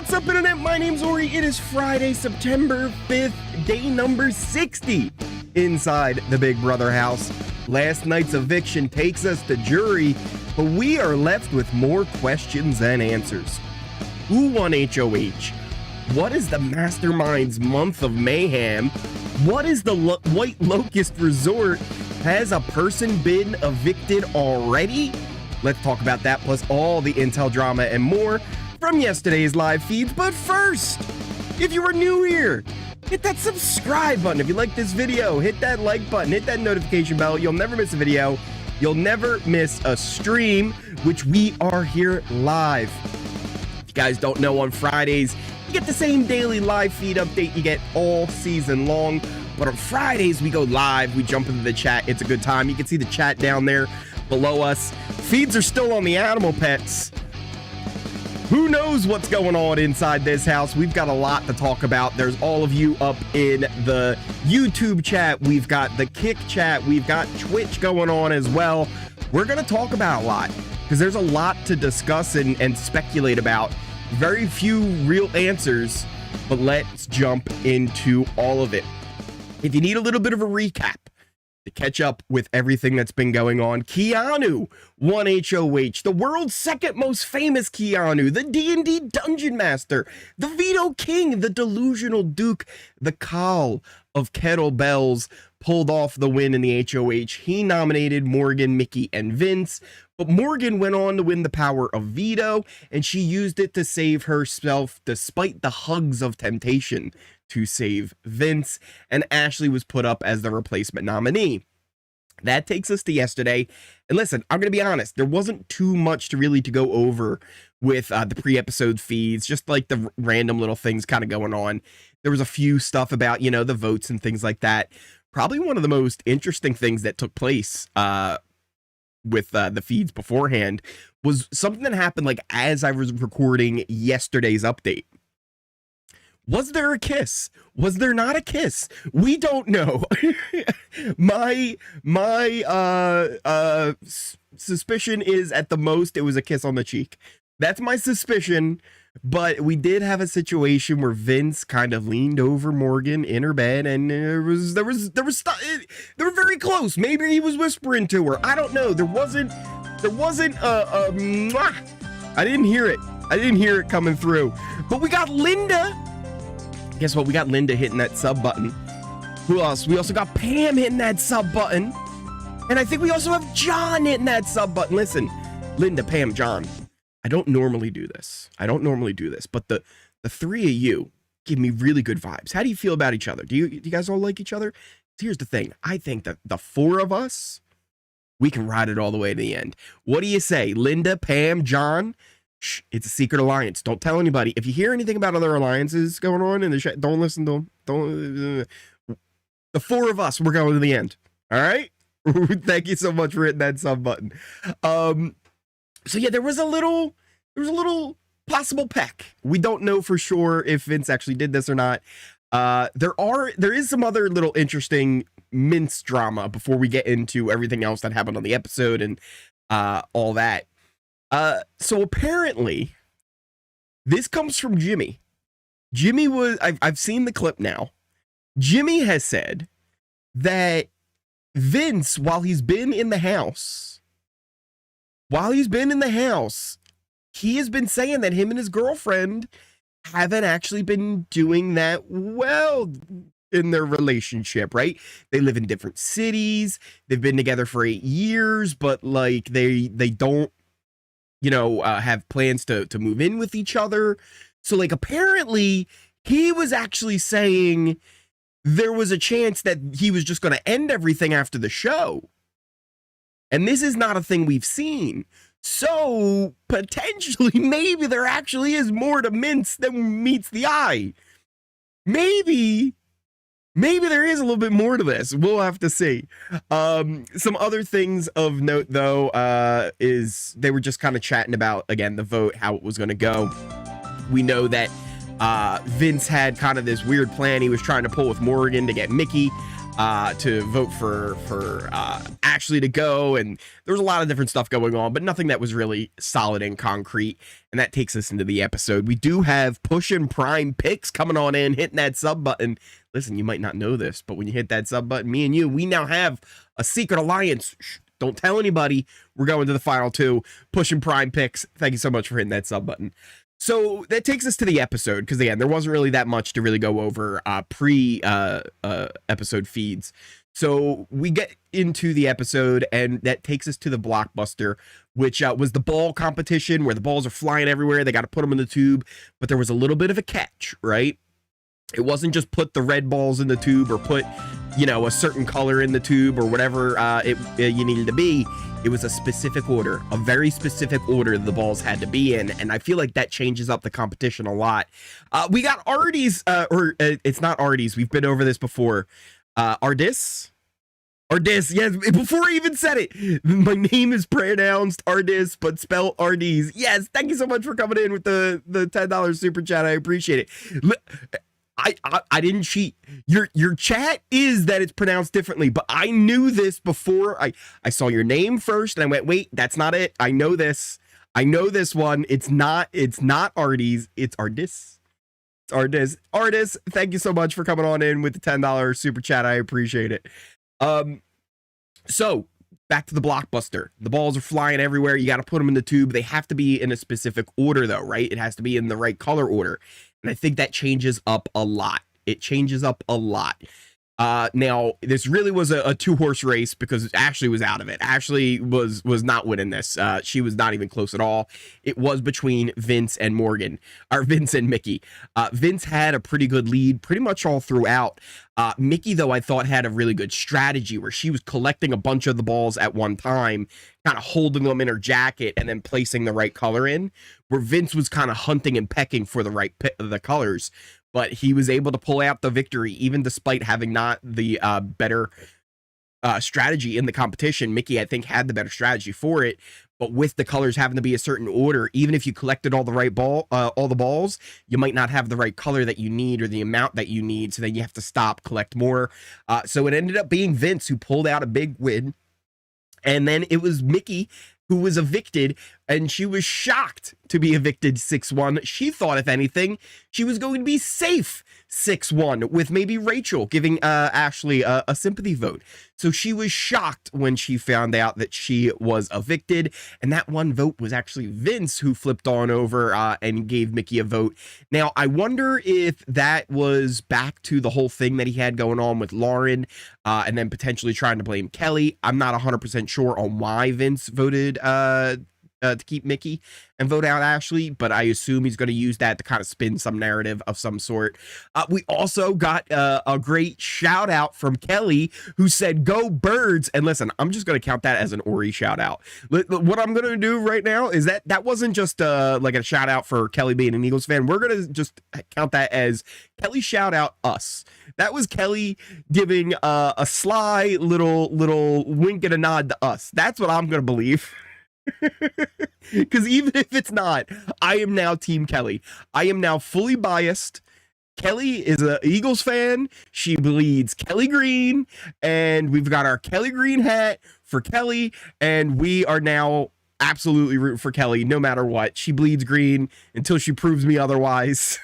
What's up, internet? My name's Ori. It is Friday, September 5th, day number 60 inside the Big Brother house. Last night's eviction takes us to jury, but we are left with more questions than answers. Who won HoH? What is the Mastermind's month of mayhem? What is the White Locust Resort? Has a person been evicted already? Let's talk about that, plus all the intel drama and more from yesterday's live feeds. But first, if you are new here, hit that subscribe button. If you like this video, hit that like button, hit that notification bell. You'll never miss a video. You'll never miss a stream, which we are here live. If you guys don't know, on Fridays, you get the same daily live feed update you get all season long. But on Fridays, we go live. We jump into the chat. It's a good time. You can see the chat down there below us. Feeds are still on the animal pets. Who knows what's going on inside this house? We've got a lot to talk about. There's all of you up in the YouTube chat. We've got the Kick chat. We've got Twitch going on as well. We're going to talk about a lot because there's a lot to discuss and speculate about. Very few real answers, but let's jump into all of it. If you need a little bit of a recap to catch up with everything that's been going on, Keanu won HoH, the world's second most famous Keanu, the D&D Dungeon Master, the Veto King, the Delusional Duke, the Khal of Kettlebells, pulled off the win in the HoH. He nominated Morgan, Mickey, and Vince, but Morgan went on to win the power of veto, and she used it to save herself despite the hugs of temptation to save Vince, and Ashley was put up as the replacement nominee. That takes us to yesterday. And listen, I'm going to be honest, there wasn't too much to go over with the pre-episode feeds, just like the random little things kind of going on. There was a few stuff about, you know, the votes and things like that. Probably one of the most interesting things that took place with the feeds beforehand was something that happened like as I was recording yesterday's update. Was there a kiss? Was there not a kiss? We don't know. my suspicion is at the most it was a kiss on the cheek. That's my suspicion. But we did have a situation where Vince kind of leaned over Morgan in her bed, and they were very close. Maybe he was whispering to her. I don't know. There wasn't a mwah. I didn't hear it. I didn't hear it coming through. But we got Linda. Guess what? We got Linda hitting that sub button. Who else? We also got Pam hitting that sub button. And I think we also have John hitting that sub button. Listen, Linda, Pam, John, I don't normally do this. But the three of you give me really good vibes. How do you feel about each other? Do you guys all like each other? Here's the thing. I think that the four of us, we can ride it all the way to the end. What do you say? Linda, Pam, John? Shh, it's a secret alliance. Don't tell anybody. If you hear anything about other alliances going on in the chat, don't listen to them. Don't. The four of us, we're going to the end. All right. Thank you so much for hitting that sub button. So yeah, there was a little possible peck. We don't know for sure if Vince actually did this or not. There is some other little interesting mince drama before we get into everything else that happened on the episode and all that. So apparently this comes from Jimmy. Jimmy was, I've seen the clip now. Jimmy has said that Vince, while he's been in the house, he has been saying that him and his girlfriend haven't actually been doing that well in their relationship, right? They live in different cities. They've been together for 8 years, but like they don't, you know, have plans to move in with each other. So like apparently he was actually saying there was a chance that he was just going to end everything after the show. And this is not a thing we've seen. So potentially maybe there actually is more to mince than meets the eye. Maybe there is a little bit more to this. We'll have to see. Some other things of note, though, is they were just kind of chatting about, again, the vote, how it was going to go. We know that Vince had kind of this weird plan he was trying to pull with Morgan to get Mickey to vote for actually to go, and there was a lot of different stuff going on, but nothing that was really solid and concrete. And that takes us into the episode. We do have Push and Prime picks coming on in, hitting that sub button. Listen, you might not know this, but when you hit that sub button, me and you, we now have a secret alliance. Shh, don't tell anybody. We're going to the final 2 Push and Prime picks. Thank you so much for hitting that sub button. So that takes us to the episode, because again, there wasn't really that much to really go over episode feeds. So we get into the episode, and that takes us to the blockbuster, which was the ball competition where the balls are flying everywhere. They got to put them in the tube, but there was a little bit of a catch, right? It wasn't just put the red balls in the tube or put, you know, a certain color in the tube or whatever you needed to be. It was a specific order, a very specific order the balls had to be in. And I feel like that changes up the competition a lot. We got Artie's, it's not Artie's. We've been over this before. Ardis, yes, before I even said it, my name is pronounced Ardis, but spelled Ardis. Yes, thank you so much for coming in with the $10 super chat. I appreciate it. I didn't cheat. Your chat is that it's pronounced differently, but I knew this before. I saw your name first, and I went, wait, that's not it. I know this. I know this one. It's not Artie's. It's Ardis. It's Ardis. Ardis, thank you so much for coming on in with the $10 super chat. I appreciate it. So back to the blockbuster. The balls are flying everywhere. You got to put them in the tube. They have to be in a specific order, though, right? It has to be in the right color order. And I think that changes up a lot. It changes up a lot. Now, this really was a 2-horse race because Ashley was out of it. Ashley was not winning this. She was not even close at all. It was between Vince and Vince and Mickey. Vince had a pretty good lead pretty much all throughout. Mickey, though, I thought had a really good strategy where she was collecting a bunch of the balls at one time, kind of holding them in her jacket and then placing the right color in, where Vince was kind of hunting and pecking for the colors. But he was able to pull out the victory, even despite having not the better strategy in the competition. Mickey, I think, had the better strategy for it. But with the colors having to be a certain order, even if you collected all the balls, you might not have the right color that you need or the amount that you need. So then you have to stop, collect more. So it ended up being Vince who pulled out a big win. And then it was Mickey who was evicted, and she was shocked to be evicted 6-1. She thought, if anything, she was going to be safe 6-1, with maybe Rachel giving Ashley a sympathy vote. So she was shocked when she found out that she was evicted, and that one vote was actually Vince who flipped on over and gave Mickey a vote. Now, I wonder if that was back to the whole thing that he had going on with Lauren, and then potentially trying to blame Kelly. I'm not 100% sure on why Vince voted to keep Mickey and vote out Ashley, but I assume he's going to use that to kind of spin some narrative of some sort. We also got a great shout out from Kelly, who said, "Go Birds." And listen, I'm just going to count that as an Ori shout out. What I'm going to do right now is that wasn't just like a shout out for Kelly being an Eagles fan. We're going to just count that as Kelly shout out us. That was Kelly giving a sly little wink and a nod to us. That's what I'm going to believe. Because even if it's not, I am now Team Kelly. I am now fully biased. Kelly is an Eagles fan. She bleeds Kelly Green, and we've got our Kelly Green hat for Kelly, and we are now absolutely rooting for Kelly no matter what. She bleeds green until she proves me otherwise.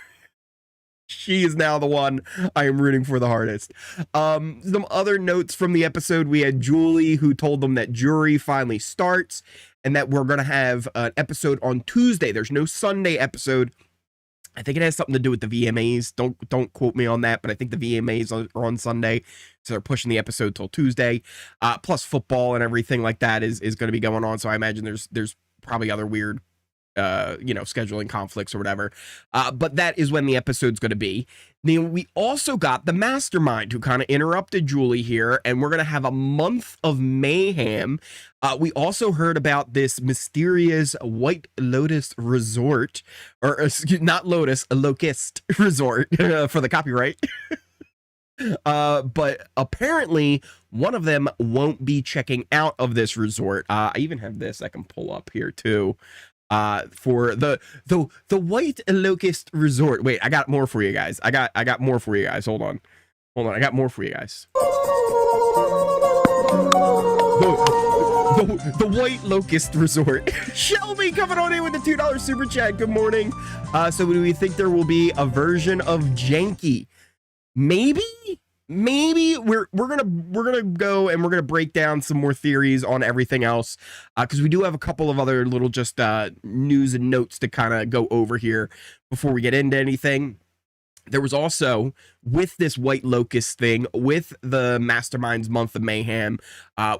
She is now the one I am rooting for the hardest. Some other notes from the episode. We had Julie, who told them that jury finally starts and that we're going to have an episode on Tuesday. There's no Sunday episode. I think it has something to do with the VMAs. Don't quote me on that, but I think the VMAs are on Sunday, so they're pushing the episode till Tuesday. Plus football and everything like that is going to be going on. So I imagine there's probably other weird scheduling conflicts or whatever. But that is when the episode's going to be. Then we also got the Mastermind, who kind of interrupted Julie here, and we're going to have a month of mayhem. We also heard about this mysterious White Lotus Resort, or not Lotus, a Locust Resort for the copyright. But apparently one of them won't be checking out of this resort. I even have this I can pull up here too. For the White Locust Resort. Wait, I got more for you guys. I got more for you guys. Hold on. I got more for you guys. The White Locust Resort. Shelby coming on in with the $2 super chat. Good morning. So do we think there will be a version of Janky? Maybe we're gonna go and we're gonna break down some more theories on everything else, because we do have a couple of other little just news and notes to kind of go over here before we get into anything. There was also, with this White Locust thing, with the Mastermind's month of Mayhem,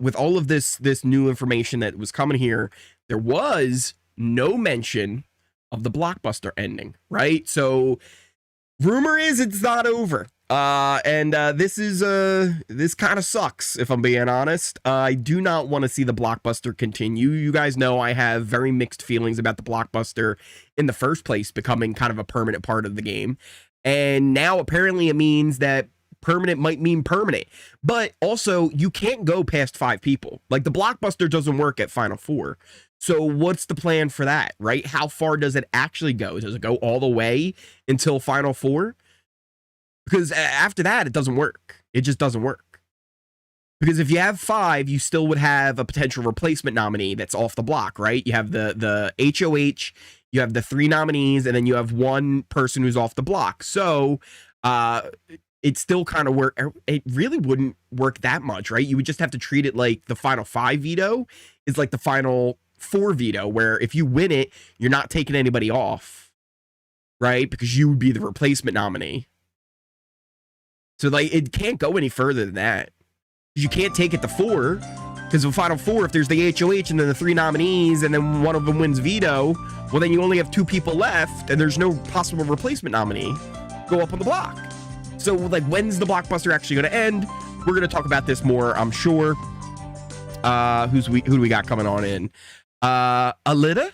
with all of this new information that was coming here, there was no mention of the Blockbuster ending, right? So rumor is it's not over. This kind of sucks, if I'm being honest. I do not want to see the Blockbuster continue. You guys know I have very mixed feelings about the Blockbuster in the first place becoming kind of a permanent part of the game. And now apparently it means that permanent might mean permanent, but also you can't go past 5 people. Like, the Blockbuster doesn't work at Final Four. So what's the plan for that, right? How far does it actually go? Does it go all the way until Final Four? Because after that, it doesn't work. It just doesn't work. Because if you have 5, you still would have a potential replacement nominee that's off the block, right? You have the HoH, you have the 3 nominees, and then you have 1 person who's off the block. So it still kind of work. It really wouldn't work that much, right? You would just have to treat it like the Final 5 veto is like the Final 4 veto, where if you win it, you're not taking anybody off, right? Because you would be the replacement nominee. So, like, it can't go any further than that. You can't take it to 4, because in Final 4, if there's the HoH and then the 3 nominees and then one of them wins veto, well, then you only have 2 people left and there's no possible replacement nominee go up on the block. So, like, when's the Blockbuster actually going to end? We're going to talk about this more, I'm sure. Who do we got coming on in? Alita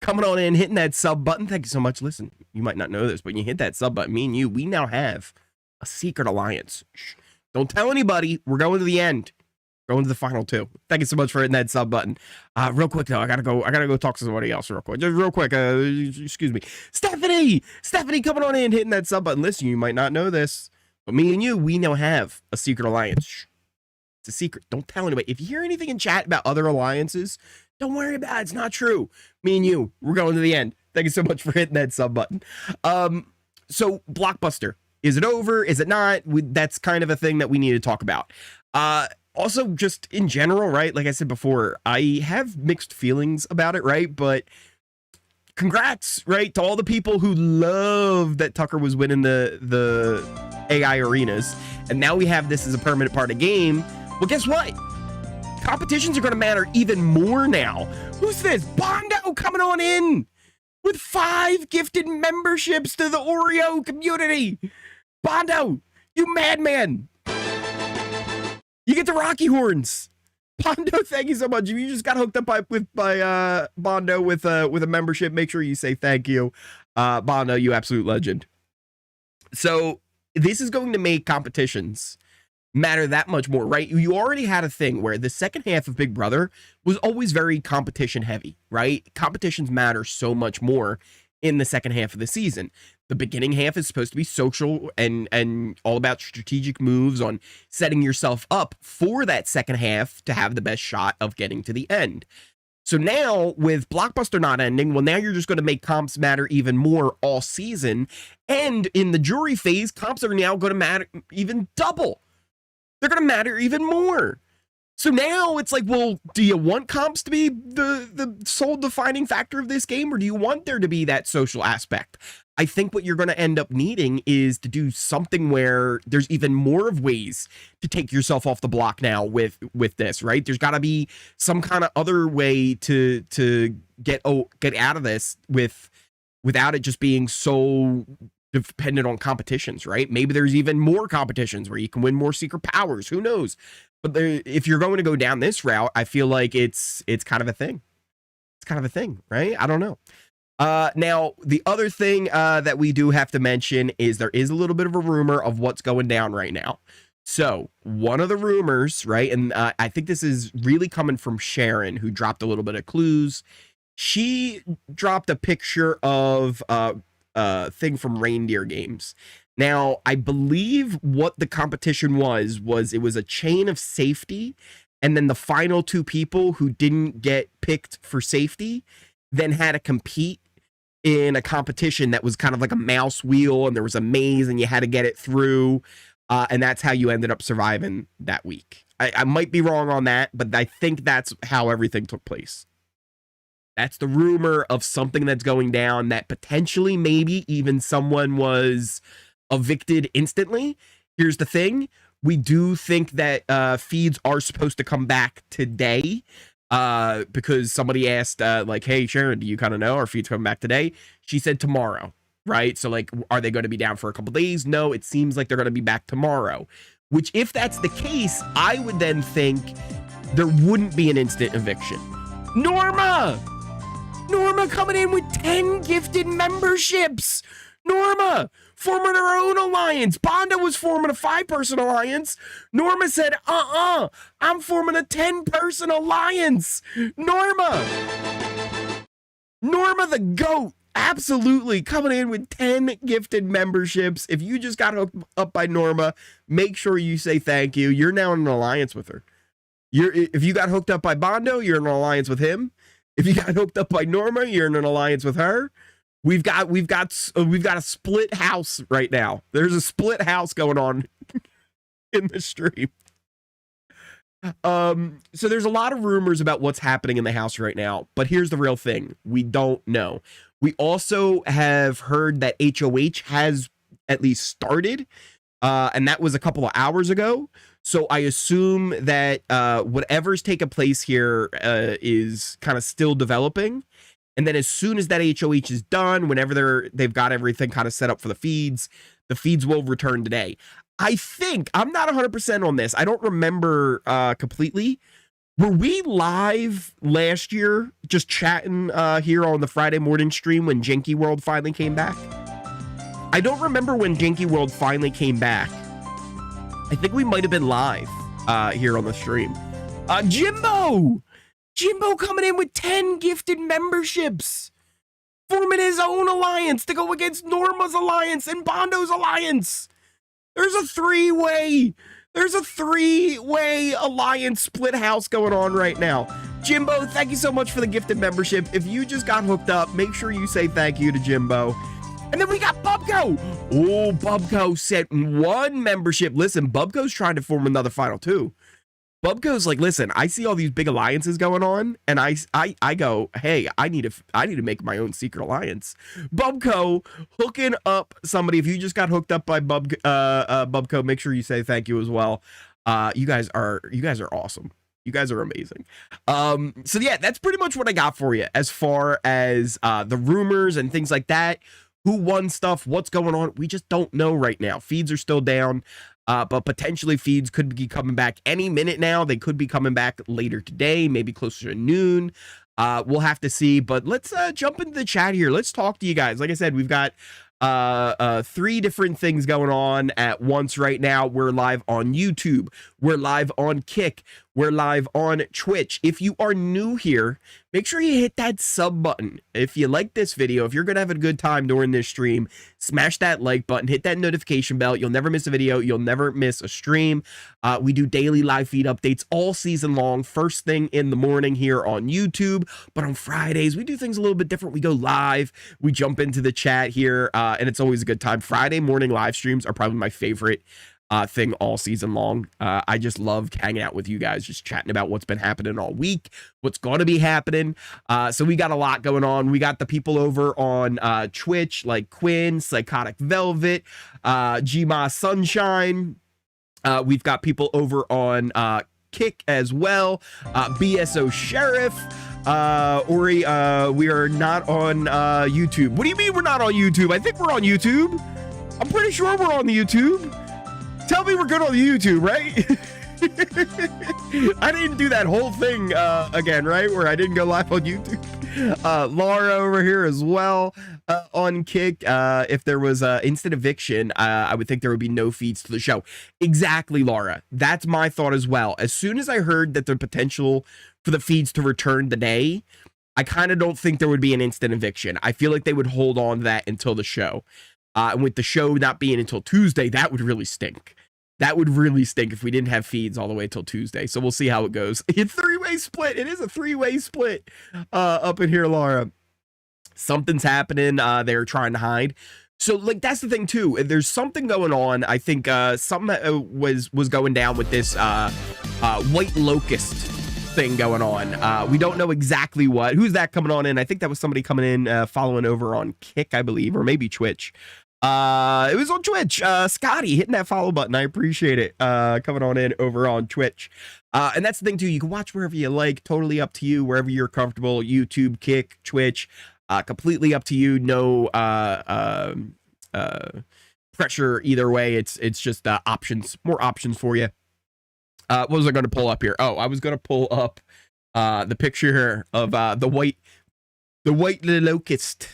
coming on in, hitting that sub button. Thank you so much. Listen, you might not know this, but when you hit that sub button, me and you, we now have a secret alliance. Shh. Don't tell anybody. We're going to the end. Going to the final 2. Thank you so much for hitting that sub button. Real quick though, I gotta go talk to somebody else real quick. Just real quick. Excuse me, Stephanie coming on in, hitting that sub button. Listen, you might not know this, but me and you, we now have a secret alliance. Shh. It's a secret. Don't tell anybody. If you hear anything in chat about other alliances, don't worry about it. It's not true. Me and you, we're going to the end. Thank you so much for hitting that sub button. So Blockbuster. Is it over? Is it not? That's kind of a thing that we need to talk about. Also, just in general, right? Like I said before, I have mixed feelings about it, right? But congrats, right, to all the people who love that Tucker was winning the AI arenas. And now we have this as a permanent part of the game. Well, guess what? Competitions are going to matter even more now. Who's this? Bondo coming on in with 5 gifted memberships to the Oreo community. Bondo, you madman. You get the Rocky Horns. Bondo, thank you so much. If you just got hooked up by Bondo with a membership, make sure you say thank you. Bondo, you absolute legend. So this is going to make competitions matter that much more, right? You already had a thing where the second half of Big Brother was always very competition heavy, right? Competitions matter so much more in the second half of the season. The beginning half is supposed to be social and all about strategic moves on setting yourself up for that second half to have the best shot of getting to the end. So now with Blockbuster not ending, well, now you're just going to make comps matter even more all season. And in the jury phase, comps are now going to matter even double. They're going to matter even more. So now it's like, well, do you want comps to be the sole defining factor of this game, or do you want there to be that social aspect? I think what you're going to end up needing is to do something where there's even more of ways to take yourself off the block now with this, right? There's got to be some kind of other way to get out of this without it just being so dependent on competitions, right? Maybe there's even more competitions where you can win more secret powers. Who knows? But if you're going to go down this route, I feel like it's kind of a thing. It's kind of a thing, right? I don't know. Now, the other thing that we do have to mention is there is a little bit of a rumor of what's going down right now. So one of the rumors, right, and I think this is really coming from Sharon, who dropped a little bit of clues. She dropped a picture of thing from Reindeer Games. Now, I believe what the competition was it was a chain of safety, And then the final two people who didn't get picked for safety then had to compete in a competition that was kind of like a mouse wheel, and there was a maze and you had to get it through. And that's how you ended up surviving that week. I might be wrong on that, but I think that's how everything took place. That's the rumor of something that's going down, that potentially maybe even someone was evicted instantly. Here's the thing. We do think that feeds are supposed to come back today, because somebody asked, like, hey, Sharon, do you kind of know, are feeds coming back today? She said tomorrow, right? So, like, are they going to be down for a couple days? No, it seems like they're going to be back tomorrow, which if that's the case, I would then think there wouldn't be an instant eviction. Norma coming in with 10 gifted memberships. Norma forming her own alliance. Bondo was forming a 5-person alliance. Norma said, I'm forming a 10-person alliance. Norma the GOAT, absolutely coming in with 10 gifted memberships. If you just got hooked up by Norma, make sure you say thank you. You're now in an alliance with her. If you got hooked up by Bondo, you're in an alliance with him. If you got hooked up by Norma, you're in an alliance with her. We've got a split house right now. There's a split house going on in the stream. So there's a lot of rumors about what's happening in the house right now, but here's the real thing. We don't know. We also have heard that HoH has at least started, and that was a couple of hours ago. So I assume that whatever's taking place here is kind of still developing. And then as soon as that HoH is done, whenever they've got everything kind of set up for the feeds will return today. I think, I'm not 100% on this. I don't remember completely. Were we live last year just chatting here on the Friday morning stream when Janky World finally came back? I don't remember when Janky World finally came back. I think we might have been live here on the stream. Jimbo coming in with 10 gifted memberships, forming his own alliance to go against Norma's alliance and Bondo's alliance. There's a three-way alliance split house going on right now. Jimbo, thank you so much for the gifted membership. If you just got hooked up, make sure you say thank you to Jimbo. And then we got Bubko. Oh, Bubko sent 1 membership. Listen, Bubko's trying to form another final 2. Bubko's like, listen, I see all these big alliances going on, and I go, hey, I need to make my own secret alliance. Bubko hooking up somebody. If you just got hooked up by Bubko, make sure you say thank you as well. You guys are awesome. You guys are amazing. So yeah, that's pretty much what I got for you as far as the rumors and things like that. Who won stuff? What's going on? We just don't know right now. Feeds are still down. But potentially feeds could be coming back any minute now. They could be coming back later today, maybe closer to noon. We'll have to see. But let's jump into the chat here. Let's talk to you guys. Like I said, we've got 3 different things going on at once right now. We're live on YouTube. We're live on Kick. We're live on Twitch. If you are new here, make sure you hit that sub button. If you like this video, if you're going to have a good time during this stream, smash that like button, hit that notification bell. You'll never miss a video. You'll never miss a stream. We do daily live feed updates all season long, first thing in the morning here on YouTube. But on Fridays, we do things a little bit different. We go live. We jump into the chat here, and it's always a good time. Friday morning live streams are probably my favorite thing all season long. I just love hanging out with you guys, just chatting about what's been happening all week, what's going to be happening. So we got a lot going on. We got the people over on Twitch like Quinn, Psychotic Velvet, Gma Sunshine. We've got people over on Kick as well. BSO Sheriff. Ori, we are not on YouTube. What do you mean we're not on YouTube? I think we're on YouTube. I'm pretty sure we're on the YouTube. Tell me we're good on YouTube, right? I didn't do that whole thing again, right? Where I didn't go live on YouTube. Laura over here as well on Kick. If there was instant eviction, I would think there would be no feeds to the show. Exactly, Laura. That's my thought as well. As soon as I heard that the potential for the feeds to return today, I kind of don't think there would be an instant eviction. I feel like they would hold on to that until the show. And with the show not being until Tuesday, that would really stink. That would really stink if we didn't have feeds all the way till Tuesday. So we'll see how it goes. It's three-way split. It is a three-way split up in here, Laura. Something's happening. They're trying to hide. So, like, that's the thing, too. There's something going on. I think something was going down with this White Locust thing going on. We don't know exactly what. Who's that coming on in? I think that was somebody coming in, following over on Kick, I believe, or maybe Twitch. It was on Twitch. Scotty hitting that follow button. I appreciate it. Coming on in over on Twitch. And that's the thing, too. You can watch wherever you like. Totally up to you, wherever you're comfortable. YouTube, Kick, Twitch. Completely up to you. No pressure either way. It's just options, more options for you. What was I going to pull up here? Oh, I was going to pull up the picture here of the white locust.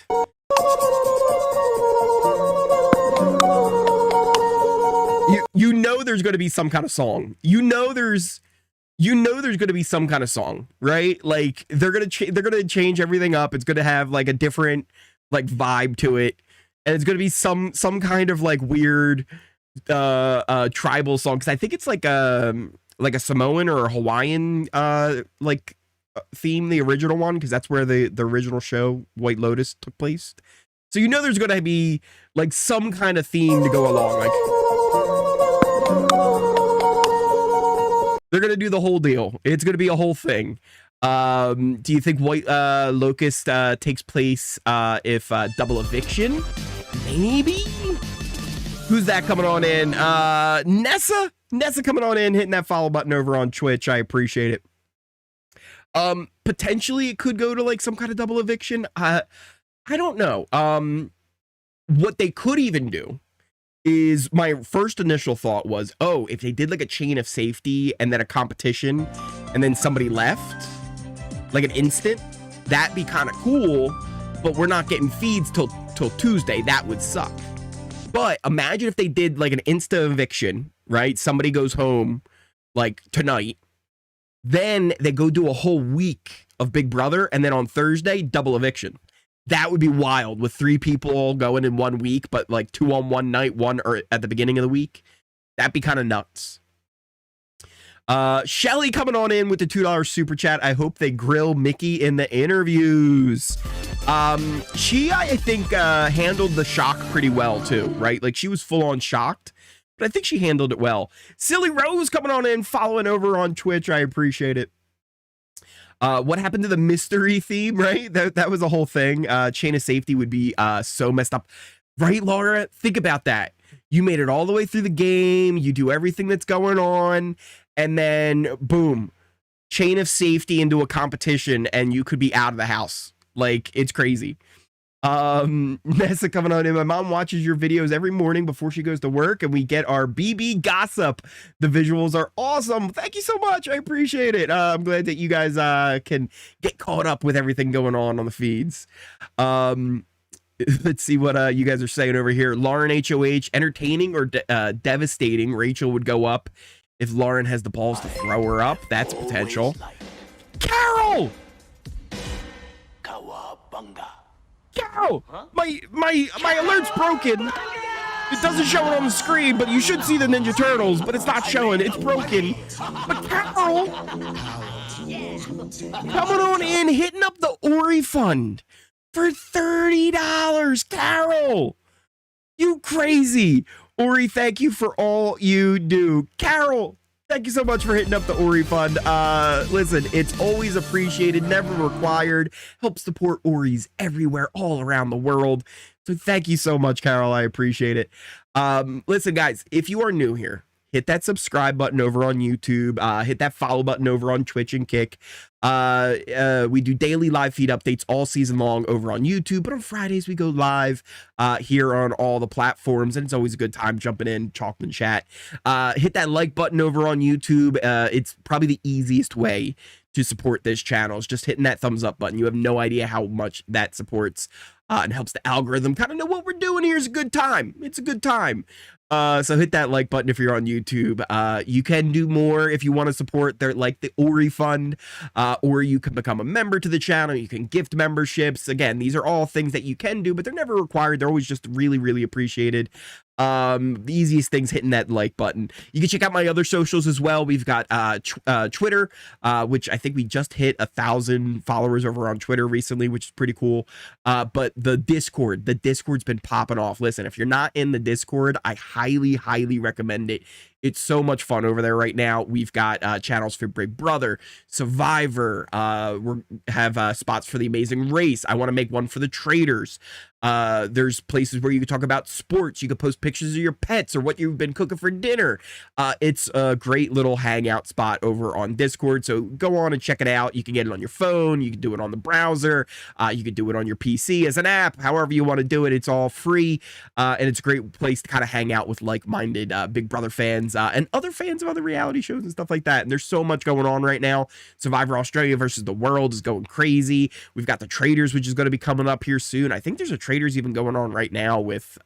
You know there's going to be some kind of song. You know there's going to be some kind of song, right? Like they're going to change everything up. It's going to have like a different like vibe to it. And it's going to be some kind of like weird tribal song, cuz I think it's like a Samoan or a Hawaiian like theme, the original one, cuz that's where the original show White Lotus took place. So you know there's going to be like some kind of theme to go along, like they're going to do the whole deal. It's going to be a whole thing. Do you think White Locust takes place if double eviction? Maybe? Who's that coming on in? Nessa coming on in, hitting that follow button over on Twitch. I appreciate it. Potentially it could go to like some kind of double eviction. I don't know. What they could even do is, my first initial thought was, oh, if they did like a chain of safety and then a competition and then somebody left, like an instant, that'd be kind of cool, but we're not getting feeds till Tuesday. That would suck. But imagine if they did like an insta eviction, right? Somebody goes home like tonight, then they go do a whole week of Big Brother, and then on Thursday, double eviction. That would be wild, with 3 people going in 1 week, but like 2 on one night, 1 or at the beginning of the week. That'd be kind of nuts. Shelly coming on in with the $2 super chat. I hope they grill Mickey in the interviews. She, I think, handled the shock pretty well too, right? Like she was full on shocked, but I think she handled it well. Silly Rose coming on in, following over on Twitch. I appreciate it. What happened to the mystery theme, right? That was a whole thing. Chain of safety would be so messed up. Right, Laura? Think about that. You made it all the way through the game. You do everything that's going on. And then, boom, chain of safety into a competition, and you could be out of the house. Like, it's crazy. Nessa coming on in. My mom watches your videos every morning before she goes to work, and we get our BB gossip. The visuals are awesome. Thank you so much. I appreciate it. I'm glad that you guys can get caught up with everything going on the feeds. Let's see what you guys are saying over here. Lauren HoH, entertaining or devastating? Rachel would go up if Lauren has the balls to throw her up. That's potential. Carol! Carol! My alert's broken. It doesn't show it on the screen, but you should see the Ninja Turtles, but it's not showing. It's broken. But Carol, coming on in, hitting up the Ori fund for $30. Carol, you crazy. Ori, thank you for all you do. Carol, thank you so much for hitting up the Ori fund. Listen, it's always appreciated, never required. Helps support Oris everywhere, all around the world. So thank you so much, Carol. I appreciate it. Listen, guys, if you are new here, hit that subscribe button over on YouTube. Hit that follow button over on Twitch and Kick. We do daily live feed updates all season long over on YouTube, but on Fridays we go live here on all the platforms, and it's always a good time jumping in, talking chat. Hit that like button over on YouTube. It's probably the easiest way to support this channel, is just hitting that thumbs up button. You have no idea how much that supports and helps the algorithm kind of know what we're doing here is a good time. It's a good time. So hit that like button if you're on YouTube. You can do more if you want to support their like the Ori Fund, or you can become a member to the channel. You can gift memberships. Again, these are all things that you can do, but they're never required. They're always just really, really appreciated. The easiest thing's hitting that like button. You can check out my other socials as well. We've got Twitter, which I think we just hit 1,000 followers over on Twitter recently, which is pretty cool. But the Discord's been popping off. Listen, if you're not in the Discord, I highly recommend it. It's so much fun over there right now. We've got channels for Big Brother, Survivor. We have spots for The Amazing Race. I want to make one for the traders. There's places where you can talk about sports. You can post pictures of your pets or what you've been cooking for dinner. It's a great little hangout spot over on Discord. So go on and check it out. You can get it on your phone. You can do it on the browser. You can do it on your PC as an app. However you want to do it, it's all free. And it's a great place to kind of hang out with like-minded Big Brother fans and other fans of other reality shows and stuff like that. And there's so much going on right now. Survivor Australia versus the World is going crazy. We've got the Traders, which is going to be coming up here soon. I think there's a Traders even going on right now with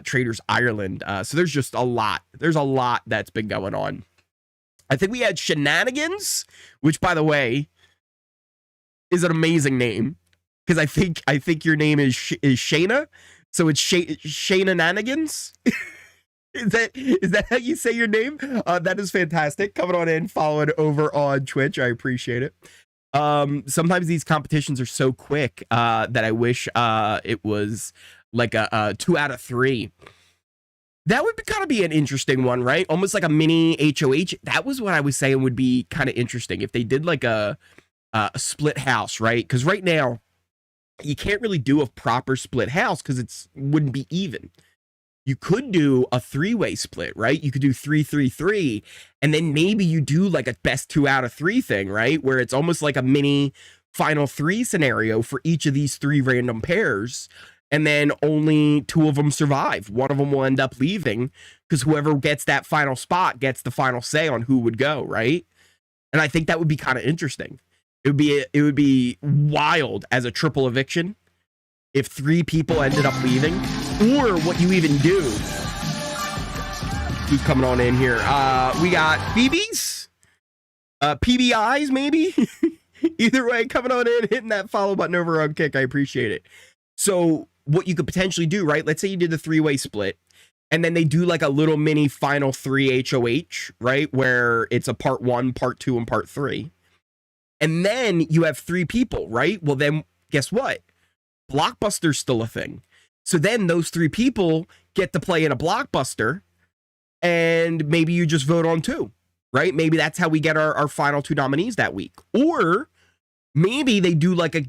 Traders Ireland. So there's just a lot. There's a lot that's been going on. I think we had Shenanigans, which, by the way, is an amazing name, because I think your name is Shayna, so it's Shenanigans. Is that how you say your name? That is fantastic. Coming on in, following over on Twitch. I appreciate it. Sometimes these competitions are so quick that I wish it was like a 2 out of 3. That would kind of be an interesting one, right? Almost like a mini HoH. That was what I was saying would be kind of interesting if they did like a split house, right? Because right now you can't really do a proper split house because it wouldn't be even. You could do a 3-way split, right? You could do 3-3-3, and then maybe you do like a best 2 out of 3 thing, right? Where it's almost like a mini final 3 scenario for each of these 3 random pairs, and then only 2 of them survive. One of them will end up leaving because whoever gets that final spot gets the final say on who would go, right? And I think that would be kind of interesting. It would be wild as a triple eviction if 3 people ended up leaving, or what you even do. Who's coming on in here? We got BBs, PBIs maybe. Either way, coming on in, hitting that follow button over on Kick. I appreciate it. So what you could potentially do, right? Let's say you did the 3-way split, and then they do like a little mini final 3 HoH, right? Where it's a part 1, part 2, and part 3. And then you have 3 people, right? Well, then guess what? Blockbuster's still a thing. So then those 3 people get to play in a blockbuster, and maybe you just vote on 2, right? Maybe that's how we get our final 2 nominees that week. Or maybe they do like a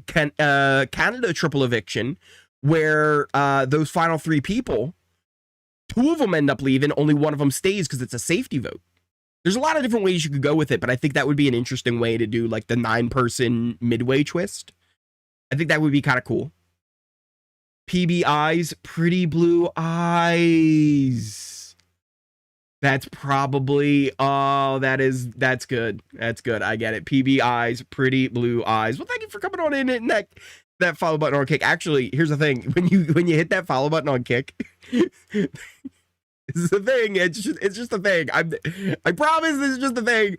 Canada triple eviction where those final 3 people, 2 of them end up leaving, only 1 of them stays because it's a safety vote. There's a lot of different ways you could go with it, but I think that would be an interesting way to do like the 9-person midway twist. I think that would be kind of cool. PBIs, Pretty Blue Eyes. That's probably, oh, that's good. That's good. I get it. PBIs, Pretty Blue Eyes. Well, thank you for coming on in and that follow button on Kick. Actually, here's the thing. When you hit that follow button on Kick, this is the thing. It's just a thing. I promise this is just a thing.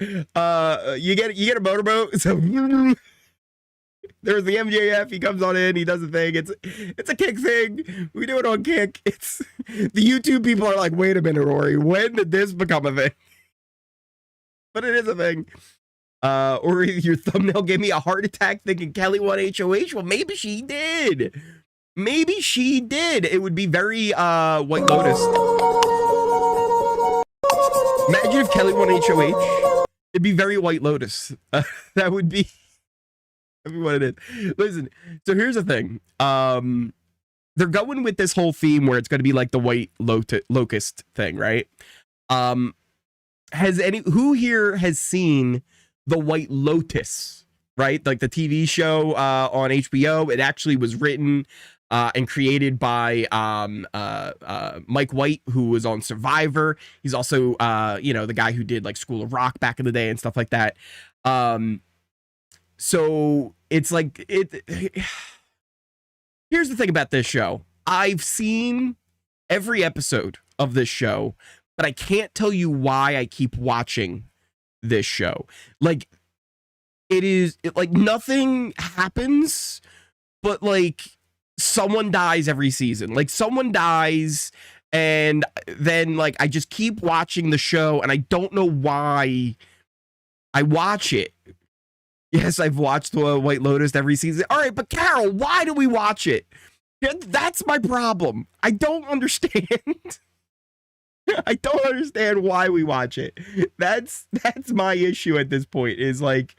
You get a motorboat. So there's the MJF. He comes on in. He does the thing. It's a Kick thing. We do it on Kick. It's the YouTube people are like, wait a minute, Rory. When did this become a thing? But it is a thing. Or your thumbnail gave me a heart attack thinking Kelly won HoH. Well, maybe she did. Maybe she did. It would be very White Lotus. Imagine if Kelly won HoH. It'd be very White Lotus. That would be what it is. Listen, so here's the thing. They're going with this whole theme where it's going to be like the White Locust thing, right? Who here has seen the White Lotus, right? Like the TV show on HBO. It actually was written and created by Mike White, who was on Survivor. He's also the guy who did like School of Rock back in the day and stuff like that. So it's like here's the thing about this show. I've seen every episode of this show, but I can't tell you why I keep watching this show. Like, like nothing happens, but like someone dies every season. Like someone dies, and then like I just keep watching the show, and I don't know why I watch it. Yes, I've watched White Lotus every season. All right, but Carol, why do we watch it? That's my problem. I don't understand. I don't understand why we watch it. That's my issue at this point, is like,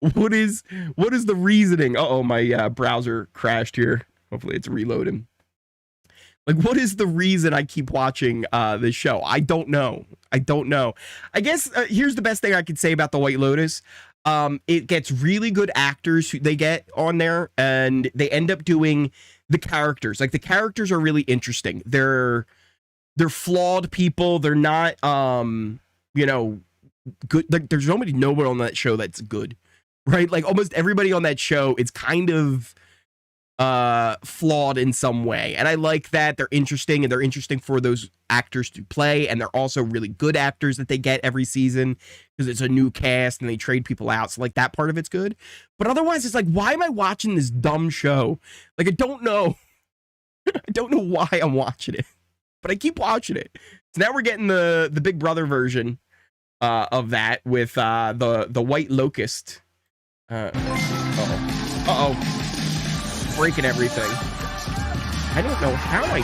what is the reasoning? Uh-oh, my browser crashed here. Hopefully it's reloading. Like, what is the reason I keep watching this show? I don't know. I guess here's the best thing I could say about the White Lotus. It gets really good actors who they get on there, and they end up doing the characters. Like, the characters are really interesting. They're flawed people. They're not, you know, good. Like, there's no one on that show that's good, right? Like, almost everybody on that show is kind of flawed in some way, and I like that. They're interesting, and they're interesting for those actors to play, and they're also really good actors that they get every season because it's a new cast and they trade people out, so like that part of it's good. But otherwise, it's like, why am I watching this dumb show? Like, I don't know. I don't know why I'm watching it, but I keep watching it. So now we're getting the Big Brother version of that with the White Locust. Uh-oh. Breaking everything. I don't know how I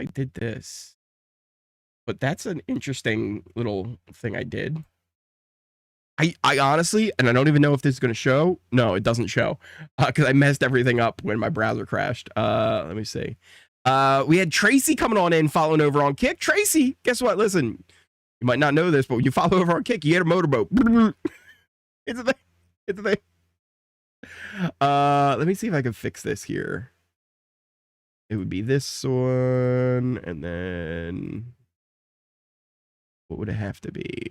did this. But that's an interesting little thing I did. I honestly, and I don't even know if this is going to show. No, it doesn't show. Because I messed everything up when my browser crashed. Let me see. We had Tracy coming on in, following over on Kick. Tracy, guess what? Listen, you might not know this, but when you follow over on Kick, you get a motorboat. It's a thing. Let me see if I can fix this here. It would be this one, and then what would it have to be?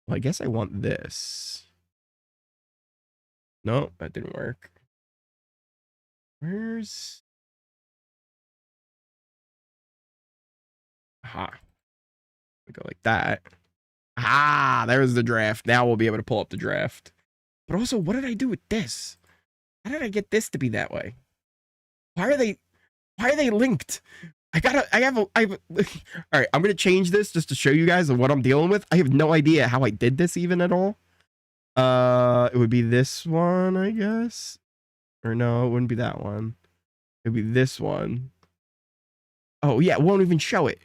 Well, I guess I want this. No, that didn't work. Where's... Aha. We go like that. Ah, there's the draft. Now we'll be able to pull up the draft. But also, what did I do with this? How did I get this to be that way? Why are they linked? All right, I'm gonna change this just to show you guys what I'm dealing with. I have no idea how I did this even at all. It would be this one, I guess. Or no, it wouldn't be that one. It would be this one. Oh yeah, it won't even show it.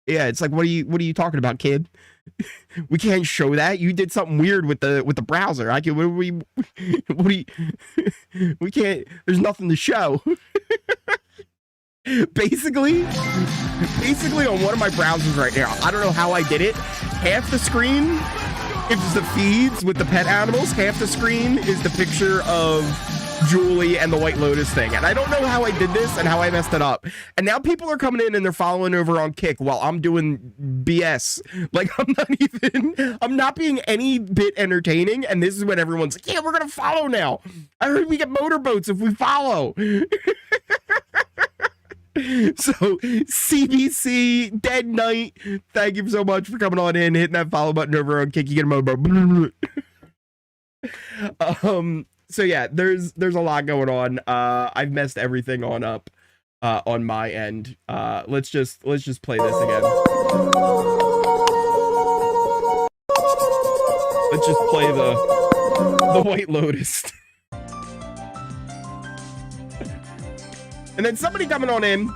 Yeah, it's like, what are you talking about, kid? We can't show that. You did something weird with the browser. We can't. There's nothing to show. basically on one of my browsers right now. I don't know how I did it. Half the screen is the feeds with the pet animals. Half the screen is the picture of Julie and the White Lotus thing, and I don't know how I did this and how I messed it up. And now people are coming in and they're following over on Kick while I'm doing BS. Like, I'm not being any bit entertaining, and this is when everyone's like, yeah, we're gonna follow now. I heard we get motorboats if we follow. So CBC Dead Knight, thank you so much for coming on in, hitting that follow button over on Kick. You get a motorboat. So yeah, there's a lot going on. I've messed everything up on my end. Let's just play this again. Let's just play the White Lotus. And then somebody coming on in,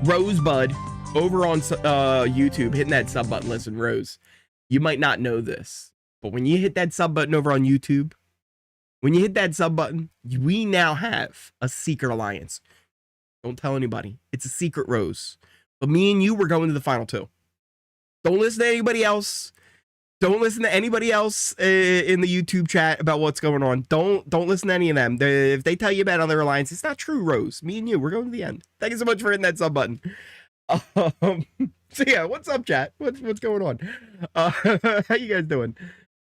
Rosebud, over on YouTube, hitting that sub button. Listen, Rose, you might not know this, but when you hit that sub button over on YouTube, when you hit that sub button, we now have a secret alliance. Don't tell anybody. It's a secret, Rose. But me and you, we're going to the final two. Don't listen to anybody else. Don't listen to anybody else in the YouTube chat about what's going on. Don't listen to any of them. If they tell you about other alliance, it's not true, Rose. Me and you, we're going to the end. Thank you so much for hitting that sub button. So yeah, what's up, chat? What's going on? How you guys doing?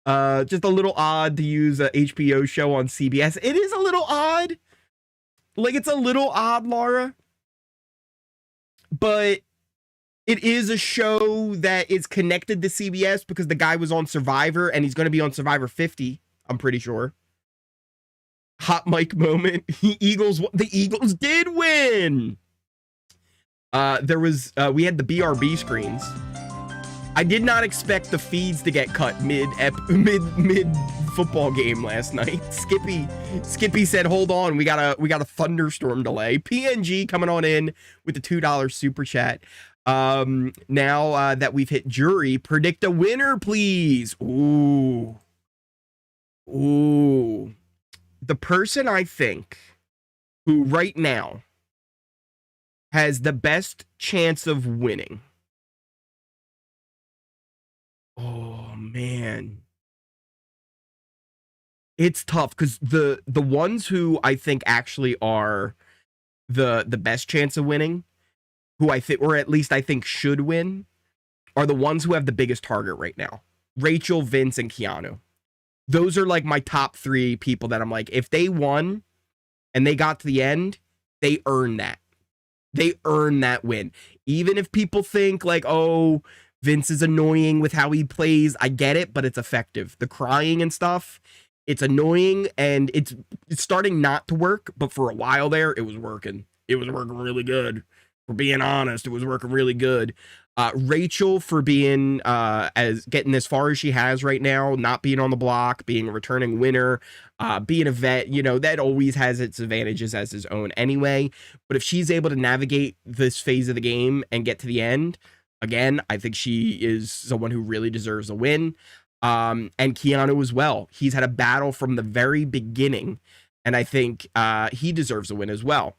Just a little odd to use a HBO show on CBS. It is a little odd. Like, it's a little odd, Laura, but it is a show that is connected to CBS because the guy was on Survivor and he's going to be on Survivor 50, I'm pretty sure. Hot mic moment. The Eagles did win. We had the BRB screens. I did not expect the feeds to get cut mid football game last night. Skippy said, "Hold on, we got a thunderstorm delay." PNG coming on in with the $2 super chat. Now that we've hit jury, predict a winner, please. Ooh. The person I think who right now has the best chance of winning. Oh man. It's tough because the ones who I think actually are the best chance of winning, who I think, or at least I think should win, are the ones who have the biggest target right now. Rachel, Vince, and Keanu. Those are like my top 3 people that I'm like, if they won and they got to the end, they earn that. They earn that win. Even if people think like, oh, Vince is annoying with how he plays, I get it, but it's effective. The crying and stuff, it's annoying and it's starting not to work, but for a while there, it was working. It was working really good. For being honest, it was working really good. Rachel for being getting as far as she has right now, not being on the block, being a returning winner, being a vet, you know, that always has its advantages as his own anyway. But if she's able to navigate this phase of the game and get to the end, again, I think she is someone who really deserves a win. And Keanu as well. He's had a battle from the very beginning, and I think he deserves a win as well.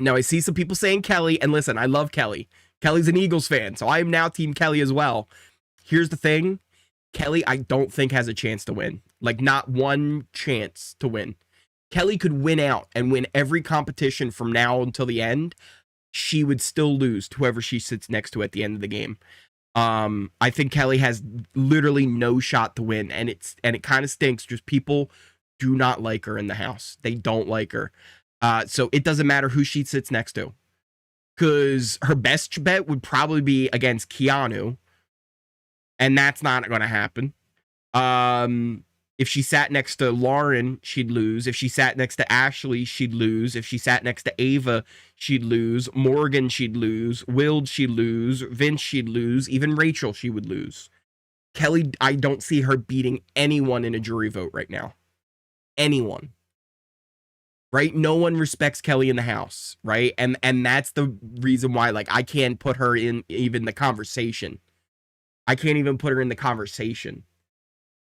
Now, I see some people saying Kelly, and listen, I love Kelly. Kelly's an Eagles fan, so I am now Team Kelly as well. Here's the thing. Kelly, I don't think has a chance to win. Like, not one chance to win. Kelly could win out and win every competition from now until the end. She would still lose to whoever she sits next to at the end of the game. I think Kelly has literally no shot to win, and it kind of stinks. Just people do not like her in the house. They don't like her. So it doesn't matter who she sits next to, because her best bet would probably be against Keanu, and that's not going to happen. If she sat next to Lauren, she'd lose. If she sat next to Ashley, she'd lose. If she sat next to Ava, she'd lose. Morgan, she'd lose. Wild, she'd lose. Vince, she'd lose. Even Rachel, she would lose. Kelly, I don't see her beating anyone in a jury vote right now. Anyone. Right? No one respects Kelly in the house, right? And that's the reason why, like, I can't put her in even the conversation. I can't even put her in the conversation.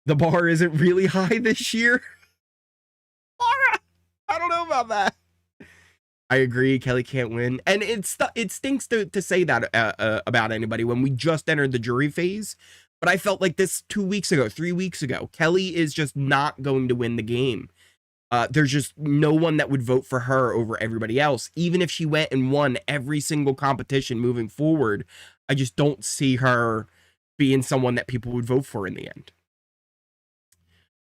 The bar isn't really high this year. I don't know about that. I agree. Kelly can't win. And it stinks to say that about anybody when we just entered the jury phase. But I felt like this 2 weeks ago, 3 weeks ago. Kelly is just not going to win the game. There's just no one that would vote for her over everybody else. Even if she went and won every single competition moving forward, I just don't see her being someone that people would vote for in the end.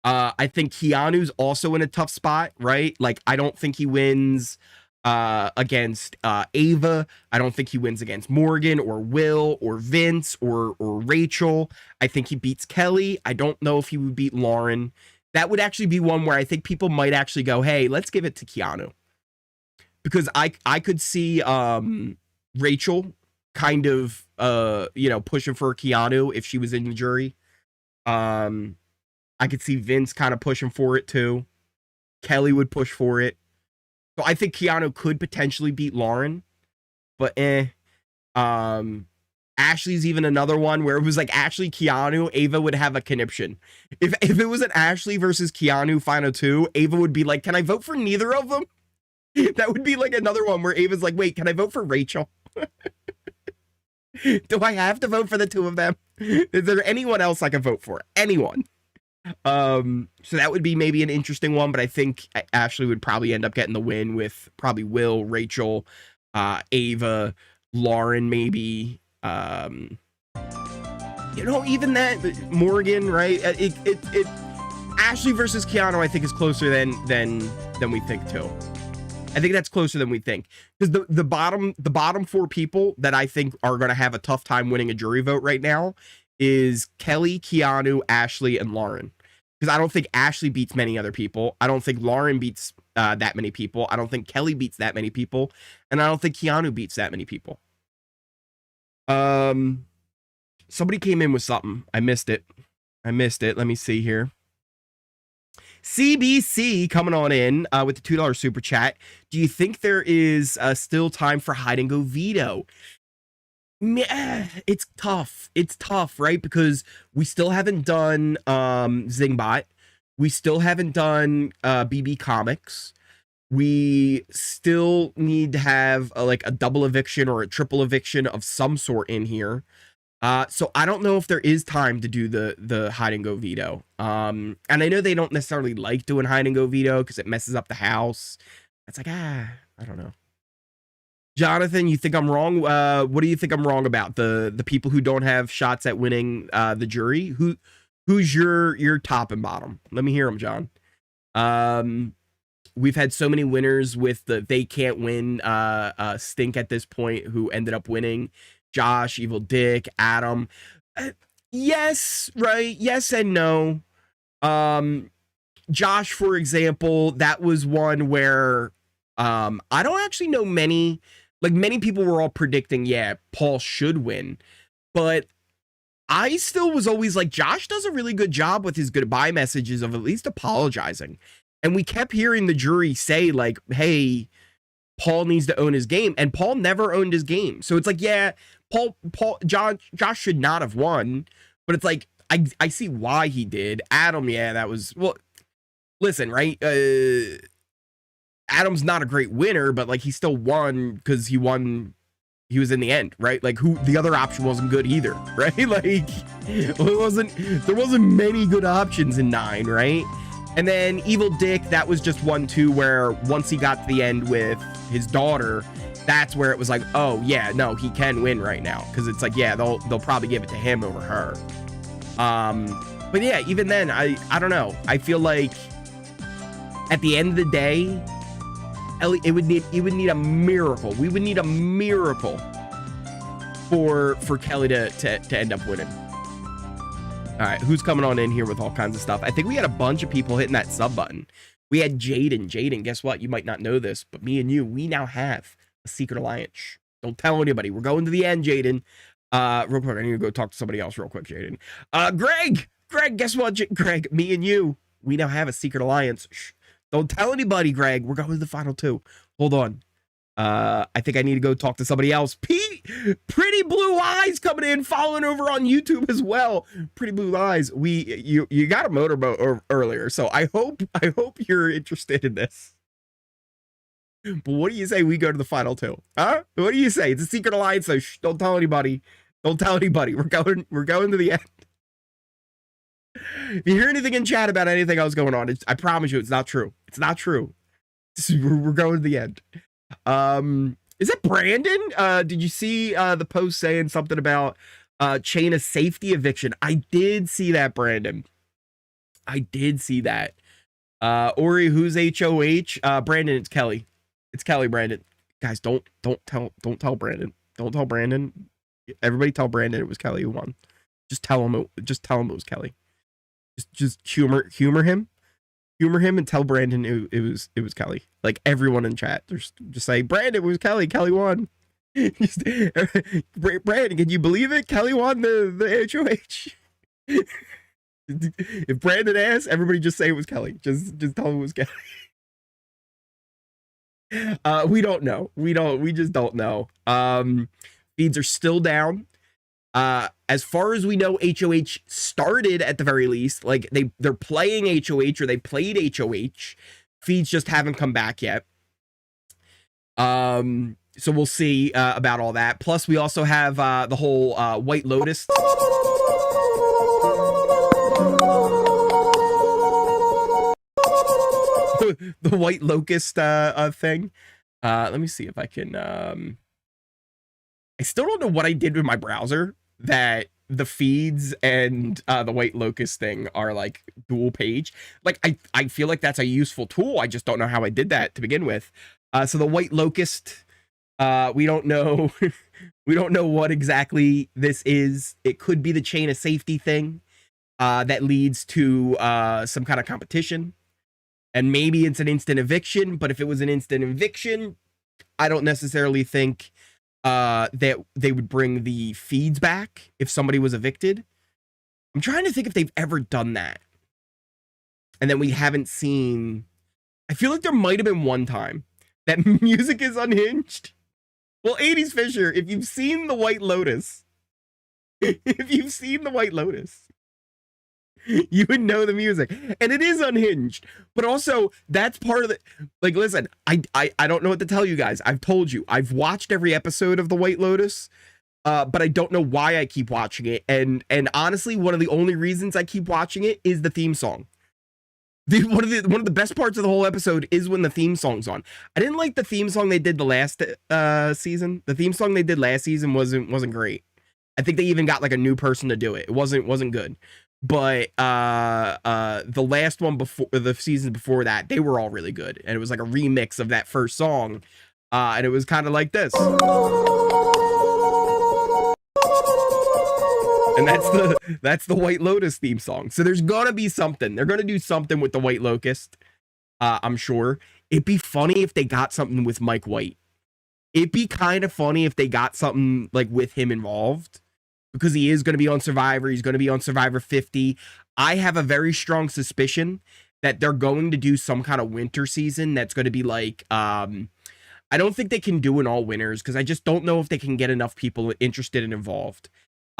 I think Keanu's also in a tough spot, right? Like, I don't think he wins against Ava. I don't think he wins against Morgan or Will or Vince or Rachel. I think he beats Kelly. I don't know if he would beat Lauren. That would actually be one where I think people might actually go, hey, let's give it to Keanu. Because I could see Rachel kind of, pushing for Keanu if she was in the jury. I could see Vince kind of pushing for it too. Kelly would push for it. So I think Keanu could potentially beat Lauren. But Ashley's even another one where it was like Ashley, Keanu, Ava would have a conniption. If it was an Ashley versus Keanu final 2, Ava would be like, can I vote for neither of them? That would be like another one where Ava's like, wait, can I vote for Rachel? Do I have to vote for the 2 of them? Is there anyone else I can vote for? Anyone. So that would be maybe an interesting one, but I think Ashley would probably end up getting the win with probably Will, Rachel, Ava, Lauren, maybe. Even that Morgan, right? It Ashley versus Keanu, I think, is closer than we think too. I think that's closer than we think. Because the bottom 4 people that I think are going to have a tough time winning a jury vote right now is Kelly, Keanu, Ashley, and Lauren. Because I don't think Ashley beats many other people. I don't think Lauren beats that many people. I don't think Kelly beats that many people. And I don't think Keanu beats that many people. Somebody came in with something. I missed it. Let me see here. CBC coming on in with the $2 super chat. Do you think there is still time for hide and go veto? It's tough. It's tough, right? Because we still haven't done Zingbot. We still haven't done BB Comics. We still need to have like a double eviction or a triple eviction of some sort in here. So I don't know if there is time to do the hide and go veto. And I know they don't necessarily like doing hide and go veto because it messes up the house. It's like, I don't know. Jonathan, you think I'm wrong? What do you think I'm wrong about? The people who don't have shots at winning the jury? Who's your top and bottom? Let me hear them, John. We've had so many winners with the they can't win stink at this point who ended up winning. Josh, Evil Dick, Adam. Yes, right? Yes and no. Josh, for example, that was one where I don't actually know many people were all predicting, yeah, Paul should win. But I still was always like, Josh does a really good job with his goodbye messages of at least apologizing. And we kept hearing the jury say, like, hey, Paul needs to own his game. And Paul never owned his game. So it's like, yeah, Josh should not have won. But it's like, I see why he did. Adam, yeah, that was, well, listen, right? Adam's not a great winner, but like he still won because he was in the end, right? Like the other option wasn't good either, right? Like there wasn't many good options in 9, right? And then Evil Dick, that was just 1-2 where once he got to the end with his daughter, that's where it was like, oh yeah, no, he can win right now. Cause it's like, yeah, they'll probably give it to him over her. But yeah, even then, I don't know. I feel like at the end of the day, it would need a miracle. We would need a miracle for Kelly to end up winning. All right, who's coming on in here with all kinds of stuff? I think we had a bunch of people hitting that sub button. We had Jaden. Jaden, guess what? You might not know this, but me and you, we now have a secret alliance. Shh, don't tell anybody. We're going to the end, Jaden. Real quick, I need to go talk to somebody else real quick, Jaden. Greg, guess what? Greg, me and you, we now have a secret alliance. Shh. Don't tell anybody, Greg. We're going to the final 2. Hold on. I think I need to go talk to somebody else. Pretty Blue Eyes coming in, following over on YouTube as well. Pretty Blue Eyes. You got a motorboat earlier, so I hope you're interested in this. But what do you say we go to the final 2? Huh? What do you say? It's a secret alliance, so shh, don't tell anybody. Don't tell anybody. We're going to the end. If you hear anything in chat about anything else going on, I promise you it's not true. It's not true. We're going to the end. Is it Brandon? Did you see the post saying something about chain of safety eviction? I did see that, Brandon. I did see that. Ori, who's HoH? Brandon, it's Kelly. It's Kelly, Brandon. Guys, don't tell Brandon. Don't tell Brandon. Everybody tell Brandon it was Kelly who won. Just tell him it was Kelly. Just humor him. Humor him and tell Brandon it was Kelly. Like everyone in chat, just say, Brandon, it was Kelly. Kelly won. Brandon, can you believe it? Kelly won the HoH. If Brandon asks, everybody just say it was Kelly. Just tell him it was Kelly. We don't know. We just don't know. Feeds are still down. As far as we know, HoH started at the very least. Like they're playing HoH or they played HoH. Feeds just haven't come back yet. So we'll see about all that. Plus, we also have the whole White Lotus. The White Locust thing. Let me see if I can. I still don't know what I did with my browser that the feeds and the White Locust thing are like dual page. Like I feel like that's a useful tool. I just don't know how I did that to begin with. So the White Locust, we don't know. We don't know what exactly this is. It could be the chain of safety thing that leads to some kind of competition. And maybe it's an instant eviction, but if it was an instant eviction, I don't necessarily think that they would bring the feeds back if somebody was evicted. I'm trying to think if they've ever done that. And then we haven't seen... I feel like there might have been one time that music is unhinged. Well, 80s Fisher, if you've seen the White Lotus, you would know the music. And it is unhinged. But also, that's part of the... Like, listen, I don't know what to tell you guys. I've told you. I've watched every episode of the White Lotus, but I don't know why I keep watching it. And honestly, one of the only reasons I keep watching it is the theme song. One of the best parts of the whole episode is when the theme song's on. I didn't like the theme song they did the last season. The theme song they did last season wasn't great. I think they even got like a new person to do it. It wasn't good. But the last one before, the seasons before that, they were all really good. And it was like a remix of that first song. And it was kind of like this. And that's the White Lotus theme song. So there's gonna be something. They're gonna do something with the White Locust. I'm sure. It'd be funny if they got something with Mike White. It'd be kind of funny if they got something like with him involved, because he is going to be on Survivor. He's going to be on Survivor 50. I have a very strong suspicion that they're going to do some kind of winter season that's going to be like, I don't think they can do an all winners, because I just don't know if they can get enough people interested and involved.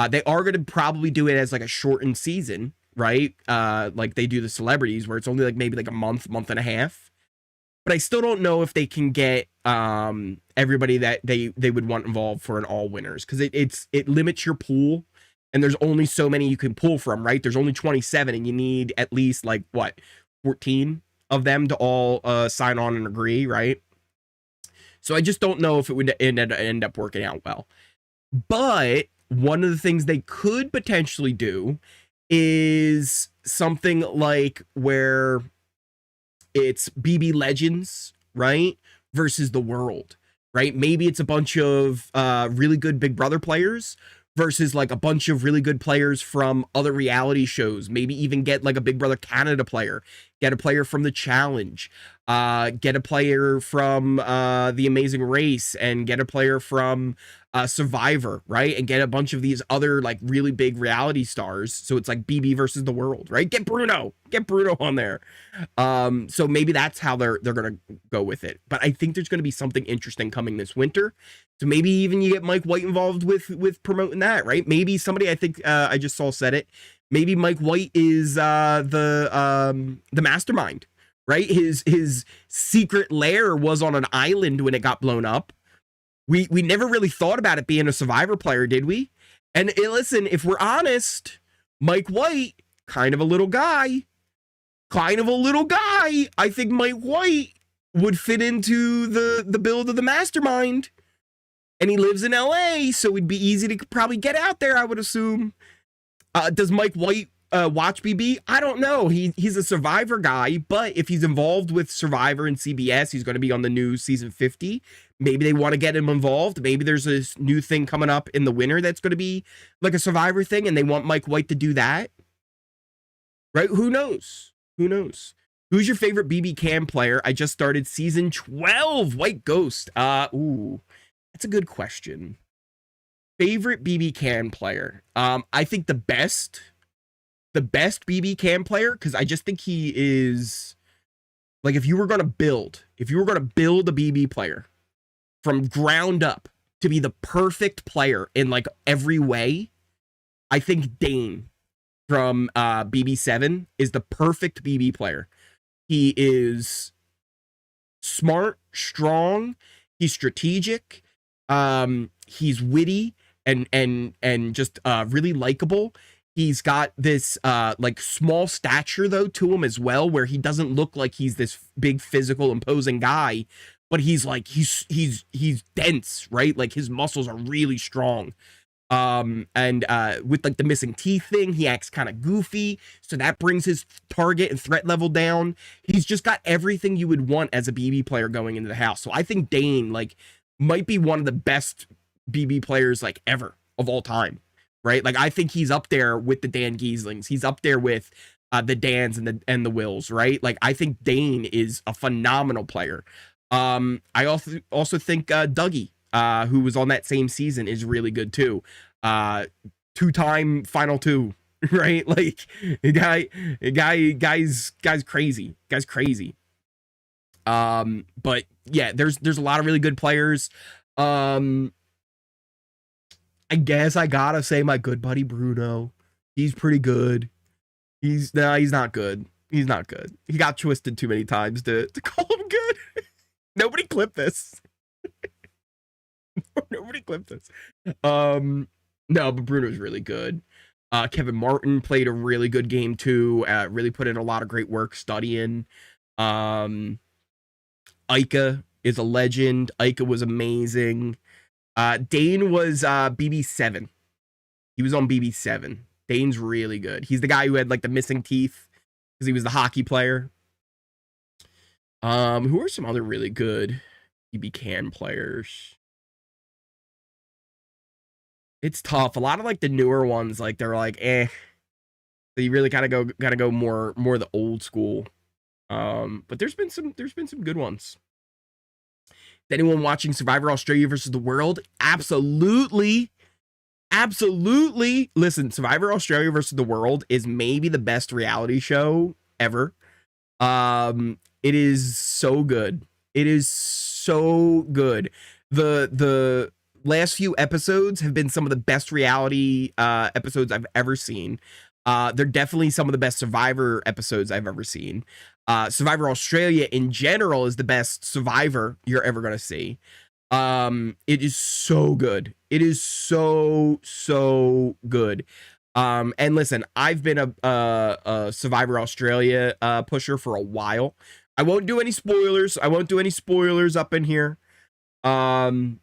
They are going to probably do it as like a shortened season, right? Like they do the celebrities, where it's only like maybe like a month and a half. But I still don't know if they can get everybody that they would want involved for an all winners, because it limits your pool, and there's only so many you can pull from, right? There's only 27, and you need at least like what, 14 of them to all sign on and agree, right? So I just don't know if it would end up working out well. But one of the things they could potentially do is something like where it's BB Legends, right, versus the world, right? Maybe it's a bunch of really good Big Brother players versus like a bunch of really good players from other reality shows. Maybe even get like a Big Brother Canada player, get a player from The Challenge, get a player from The Amazing Race, and get a player from Survivor, right? And get a bunch of these other like really big reality stars. So it's like BB versus the world, right? Get Bruno on there. So maybe that's how they're gonna go with it. But I think there's gonna be something interesting coming this winter. So maybe even you get Mike White involved with promoting that, right? Maybe somebody, I think I just saw said it. Maybe Mike White is the mastermind, right? His secret lair was on an island when it got blown up. We never really thought about it being a Survivor player, did we? And listen, if we're honest, Mike White, kind of a little guy. I think Mike White would fit into the build of the Mastermind. And he lives in LA, so it'd be easy to probably get out there, I would assume. Does Mike White watch BB? I don't know. He's a Survivor guy, but if he's involved with Survivor and CBS, he's going to be on the new season 50. Maybe they want to get him involved. Maybe there's this new thing coming up in the winter that's going to be like a Survivor thing, and they want Mike White to do that. Right? Who knows? Who's your favorite BB Cam player? I just started season 12, White Ghost. Ooh, that's a good question. Favorite BB Cam player? I think the best BB Cam player, because I just think he is like, if you were going to build a BB player from ground up to be the perfect player in like every way, I think Dane from BB7 is the perfect BB player. He is smart, strong, he's strategic, he's witty, and just really likable. He's got this like small stature though to him as well, where he doesn't look like he's this big physical imposing guy, but he's like he's dense, right? Like his muscles are really strong. And with like the missing teeth thing, he acts kind of goofy, so that brings his target and threat level down. He's just got everything you would want as a BB player going into the house. So I think Dane like might be one of the best BB players like ever of all time, right? Like I think he's up there with the Dan Gieslings. He's up there with the Dans and the Wills, right? Like I think Dane is a phenomenal player. I also think Dougie, who was on that same season, is really good too. Two-time Final Two, right? Like guy's crazy. Guy's crazy. But yeah, there's a lot of really good players. I guess I gotta say my good buddy Bruno. He's pretty good. He's not good. He's not good. He got twisted too many times to call him good. Nobody clipped this. Nobody clipped this. No, but Bruno's really good. Kevin Martin played a really good game too. Really put in a lot of great work studying. Ika is a legend. Ika was amazing. Dane was BB7. He was on BB7. Dane's really good. He's the guy who had like the missing teeth because he was the hockey player. Who are some other really good BB Can players? It's tough. A lot of like the newer ones, like they're like, eh. So you really gotta go more the old school. But there's been some good ones. Is anyone watching Survivor Australia versus the World? Absolutely. Absolutely. Listen, Survivor Australia versus the World is maybe the best reality show ever. It is so good. It is so good. The last few episodes have been some of the best reality episodes I've ever seen. They're definitely some of the best Survivor episodes I've ever seen. Survivor Australia in general is the best Survivor you're ever going to see. It is so good. It is so good. And listen, I've been a Survivor Australia pusher for a while. I won't do any spoilers. I won't do any spoilers up in here. But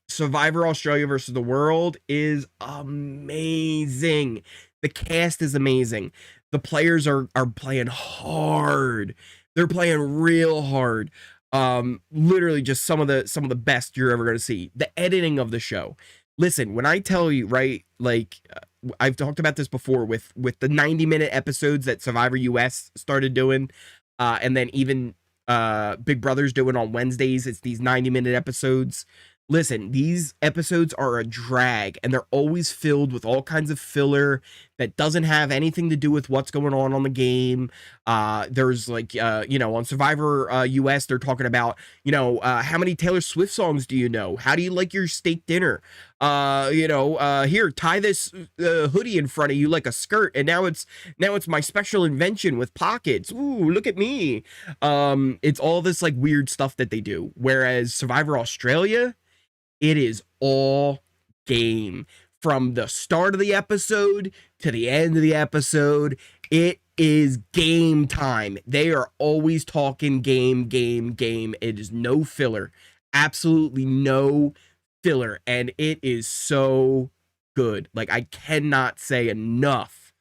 Survivor Australia versus the World is amazing. The cast is amazing. The players are playing hard. They're playing real hard. Literally just some of the best you're ever going to see. The editing of the show. Listen, when I tell you, right, like I've talked about this before with the 90-minute episodes that Survivor US started doing, and then even Big Brother's doing on Wednesdays. It's these 90-minute episodes. Listen, these episodes are a drag, and they're always filled with all kinds of filler that doesn't have anything to do with what's going on the game. There's like, on Survivor US, they're talking about, how many Taylor Swift songs do you know? How do you like your steak dinner? Here, tie this hoodie in front of you like a skirt, and now it's my special invention with pockets. Ooh, look at me. It's all this like weird stuff that they do. Whereas Survivor Australia, it is all game. From the start of the episode to the end of the episode, it is game time. They are always talking game. It is no filler. Absolutely no filler. And it is so good. Like, I cannot say enough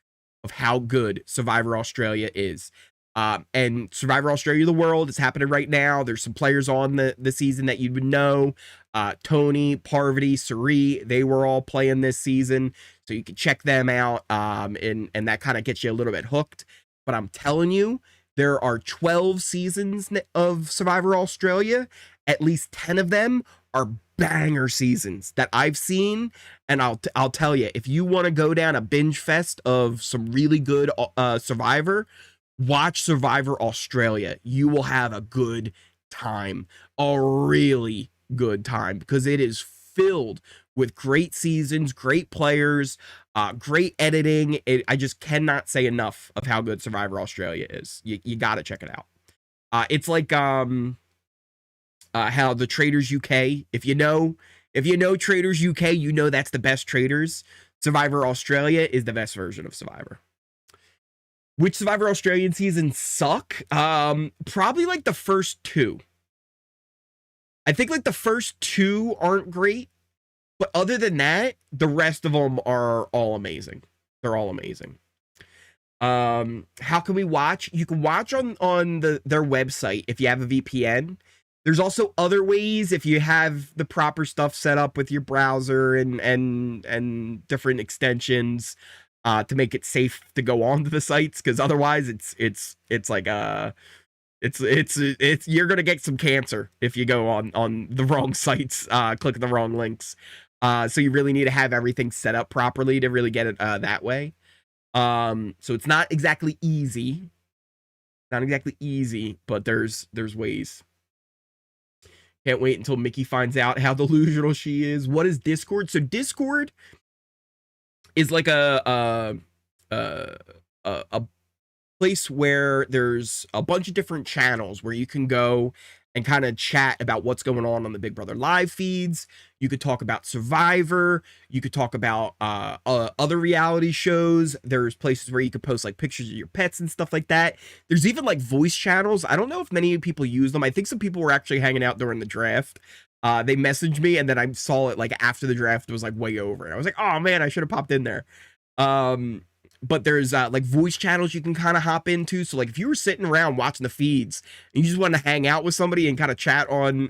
of how good Survivor Australia is. And Survivor Australia the World is happening right now. There's some players on the season that you would know. Tony, Parvati, Suri, they were all playing this season, so you can check them out. And that kind of gets you a little bit hooked. But I'm telling you, there are 12 seasons of Survivor Australia. At least 10 of them are banger seasons that I've seen. And I'll tell you, if you want to go down a binge fest of some really good Survivor, watch Survivor Australia. You will have a good time, a really good time, because it is filled with great seasons, great players, great editing. I just cannot say enough of how good Survivor Australia is. You got to check it out. It's like how the Traders UK, if you know Traders UK, you know that's the best Traders. Survivor Australia is the best version of Survivor. Which Survivor Australian seasons suck? Probably like the first two. I think like the first two aren't great. But other than that, the rest of them are all amazing. They're all amazing. How can we watch? You can watch on their website if you have a VPN. There's also other ways if you have the proper stuff set up with your browser and different extensions to make it safe to go onto the sites, because otherwise it's like it's you're gonna get some cancer if you go on the wrong sites, click the wrong links. So you really need to have everything set up properly to really get it that way. So it's not exactly easy. Not exactly easy, but there's ways. Can't wait until Mickey finds out how delusional she is. What is Discord? So Discord is like a place where there's a bunch of different channels where you can go and kind of chat about what's going on the Big Brother live feeds. You could talk about Survivor. You could talk about other reality shows. There's places where you could post like pictures of your pets and stuff like that. There's even like voice channels. I don't know if many people use them. I think some people were actually hanging out during the draft. They messaged me and then I saw it like after the draft was like way over. And I was like, oh man, I should have popped in there. But there's like voice channels you can kind of hop into. So like if you were sitting around watching the feeds and you just want to hang out with somebody and kind of chat on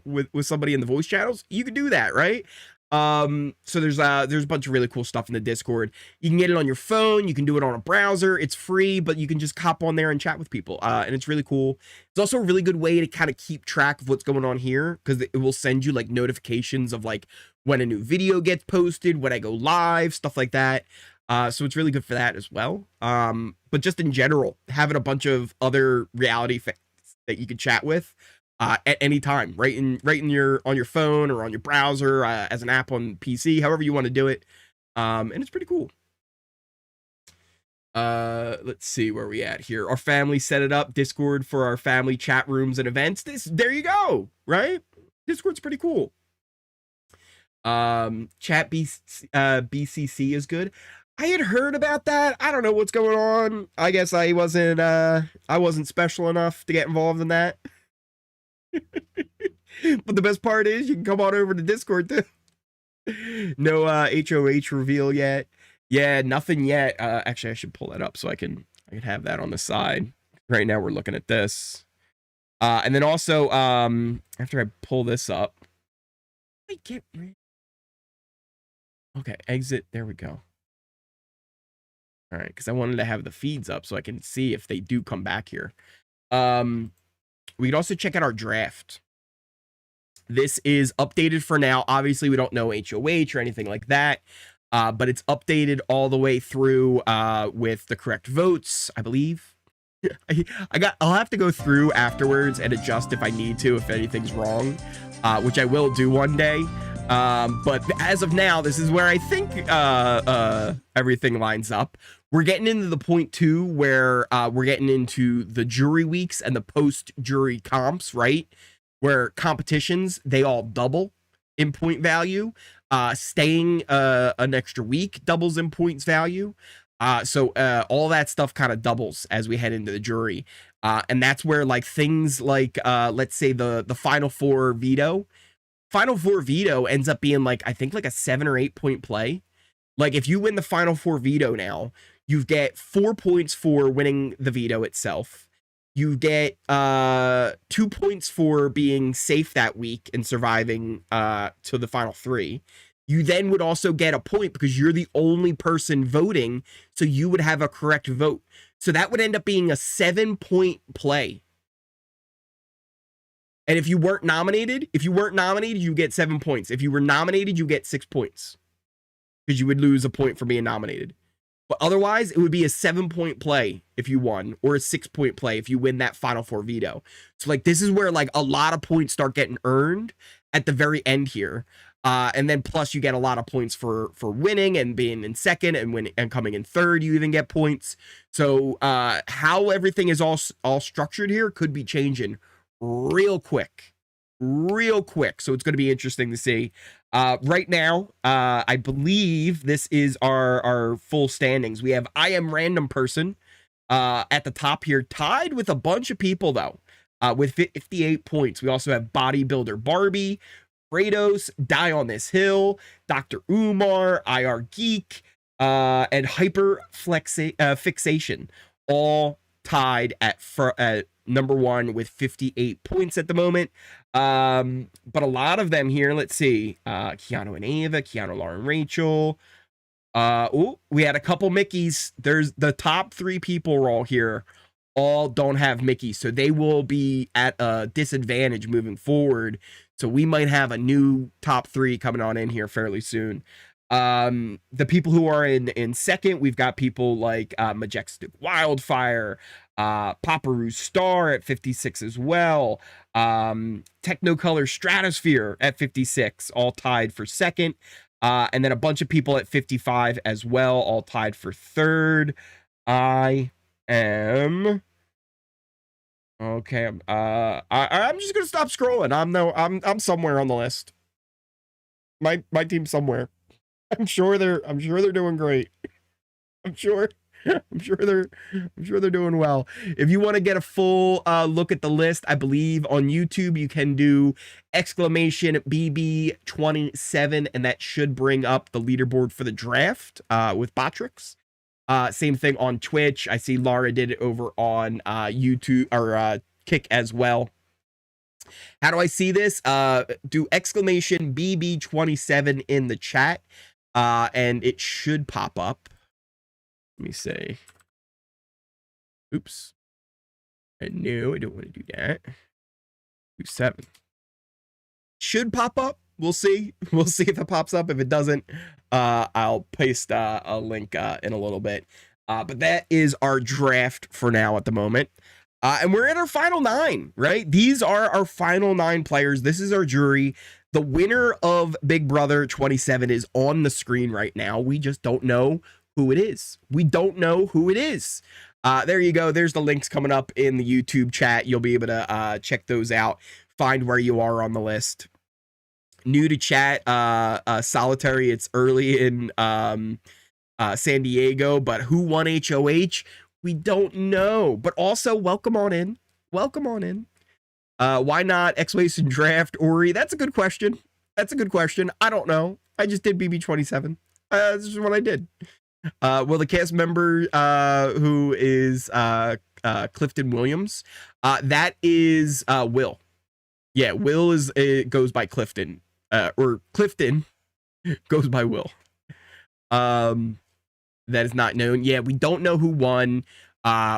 with somebody in the voice channels, you could do that, right? So there's a bunch of really cool stuff in the Discord. You can get it on your phone, you can do it on a browser. It's free, but you can just hop on there and chat with people. And it's really cool. It's also a really good way to kind of keep track of what's going on here, because it will send you like notifications of like when a new video gets posted, when I go live, stuff like that. So it's really good for that as well. But just in general, having a bunch of other reality fans that you can chat with at any time, right in your on your phone or on your browser, as an app on PC, however you want to do it. And it's pretty cool. Let's see where we at here. Our family set it up, Discord for our family chat rooms and events. There you go, right? Discord's pretty cool. Chat BCC is good. I had heard about that. I don't know what's going on. I guess I wasn't special enough to get involved in that. But the best part is you can come on over to Discord too. No HoH reveal yet. Yeah, nothing yet. Actually, I should pull that up so I can have that on the side. Right now we're looking at this. And then also after I pull this up, okay, exit. There we go. All right, because I wanted to have the feeds up so I can see if they do come back here. We could also check out our draft. This is updated for now. Obviously, we don't know HoH or anything like that, but it's updated all the way through with the correct votes, I believe. I'll have to go through afterwards and adjust if I need to, if anything's wrong, which I will do one day. But as of now, this is where I think everything lines up. We're getting into the point too where we're getting into the jury weeks and the post-jury comps, right? Where competitions, they all double in point value. Staying an extra week doubles in points value. So all that stuff kind of doubles as we head into the jury. And that's where like things like, let's say the Final Four veto. Final Four veto ends up being like, I think like a 7 or 8 point play. Like if you win the Final Four veto now, you get 4 points for winning the veto itself. You get 2 points for being safe that week and surviving to the final 3. You then would also get a point because you're the only person voting, so you would have a correct vote. So that would end up being a 7-point play. And if you weren't nominated, you get 7 points. If you were nominated, you get 6 points. Because you would lose a point for being nominated. But otherwise, it would be a 7-point play if you won, or a 6-point play if you win that Final Four veto. So like this is where like a lot of points start getting earned at the very end here. And then plus you get a lot of points for winning and being in second, and coming in third, you even get points. So how everything is all structured here could be changing real quick. So it's going to be interesting to see. Right now, I believe this is our full standings. We have I Am Random Person at the top here, tied with a bunch of people though, with 58 points. We also have Bodybuilder Barbie, Kratos, Die on This Hill, Dr. Umar, IR Geek, and Hyper Fixation, all tied at number 1 with 58 points at the moment. But a lot of them here, let's see, Keanu and Ava, Keanu, Lauren, Rachel. We had a couple Mickeys. There's the top 3 people are all here. All don't have Mickey, so they will be at a disadvantage moving forward. So we might have a new top 3 coming on in here fairly soon. The people who are in second, we've got people like Majestic Wildfire, Paparu Star at 56 as well, Technocolor Stratosphere at 56, all tied for second, and then a bunch of people at 55 as well, all tied for third. I am okay. I'm just gonna stop scrolling. I'm somewhere on the list. My team's somewhere. I'm sure they're doing great. I'm sure they're doing well. If you want to get a full look at the list, I believe on YouTube you can do exclamation BB27, and that should bring up the leaderboard for the draft with Botrix. Same thing on Twitch. I see Laura did it over on YouTube or Kick as well. How do I see this? Do exclamation BB27 in the chat, and it should pop up. Let me say. Oops. No, I don't want to do that. 27. Should pop up. We'll see. We'll see if it pops up. If it doesn't, I'll paste a link in a little bit. But that is our draft for now at the moment. And we're in our final 9, right? These are our final 9 players. This is our jury. The winner of Big Brother 27 is on the screen right now. We just don't know who it is. We don't know who it is. There you go. There's the links coming up in the YouTube chat. You'll be able to check those out. Find where you are on the list. New to chat, Solitary. It's early in San Diego, but who won HoH? We don't know. But also, welcome on in. Welcome on in. Why not X-Wason Draft Ori? That's a good question. That's a good question. I don't know. I just did BB27. This is what I did. Well, the cast member who is Clifton Williams, that is Will. Yeah, Will is goes by Clifton, or Clifton goes by Will. That is not known. Yeah, we don't know who won.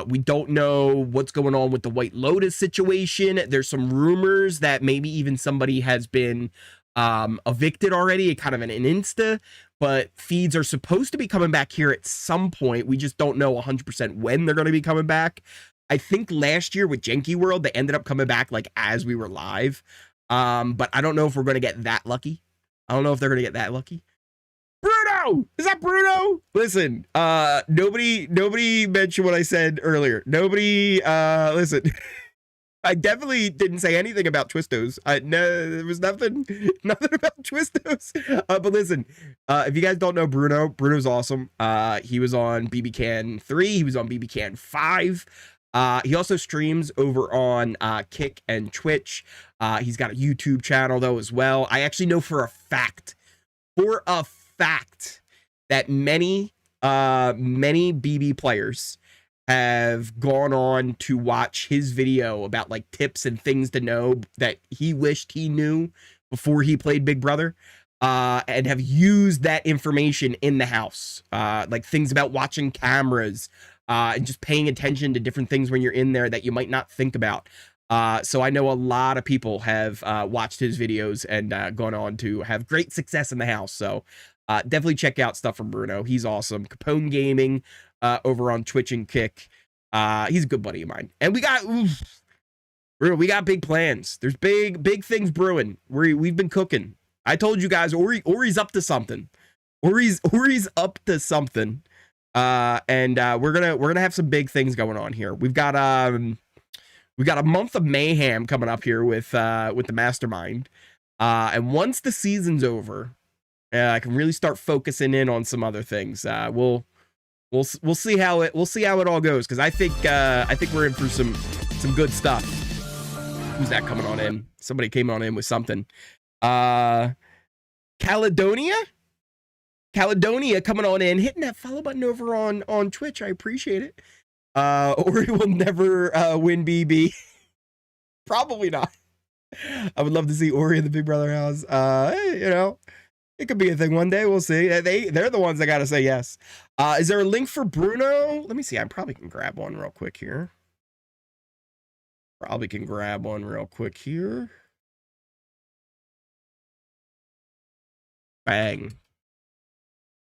We don't know what's going on with the White Lotus situation. There's some rumors that maybe even somebody has been evicted already, kind of an Insta, but feeds are supposed to be coming back here at some point. We just don't know 100% when they're going to be coming back. I think last year with Janky World, they ended up coming back like as we were live. But I don't know if we're going to get that lucky. I don't know if they're going to get that lucky. Bruno! Is that Bruno? Listen, nobody mentioned what I said earlier. Nobody, listen. I definitely didn't say anything about Twistos. No, there was nothing about Twistos. But listen, if you guys don't know Bruno, Bruno's awesome. He was on BB Can 3. He was on BB Can 5. He also streams over on Kick and Twitch. He's got a YouTube channel though as well. I actually know for a fact that many BB players have gone on to watch his video about like tips and things to know that he wished he knew before he played Big Brother, and have used that information in the house, like things about watching cameras, and just paying attention to different things when you're in there that you might not think about. So I know a lot of people have watched his videos and gone on to have great success in the house. So definitely check out stuff from Bruno. He's awesome. Capone Gaming over on Twitch and Kick. He's a good buddy of mine. And we got big plans. There's big things brewing. We've been cooking. I told you guys, Ori's up to something. Ori's up to something. And we're gonna have some big things going on here. We got a month of mayhem coming up here with the Mastermind. And once the season's over, I can really start focusing in on some other things. We'll see how it all goes, because I think we're in for some good stuff. Who's that coming on in? Somebody came on in with something. Caledonia coming on in, hitting that follow button over on Twitch. I appreciate it. Ori will never win BB. Probably not. I would love to see Ori in the Big Brother house. You know, it could be a thing one day. We'll see. They're the ones that got to say yes. Is there a link for Bruno? Let me see. I probably can grab one real quick here. Bang.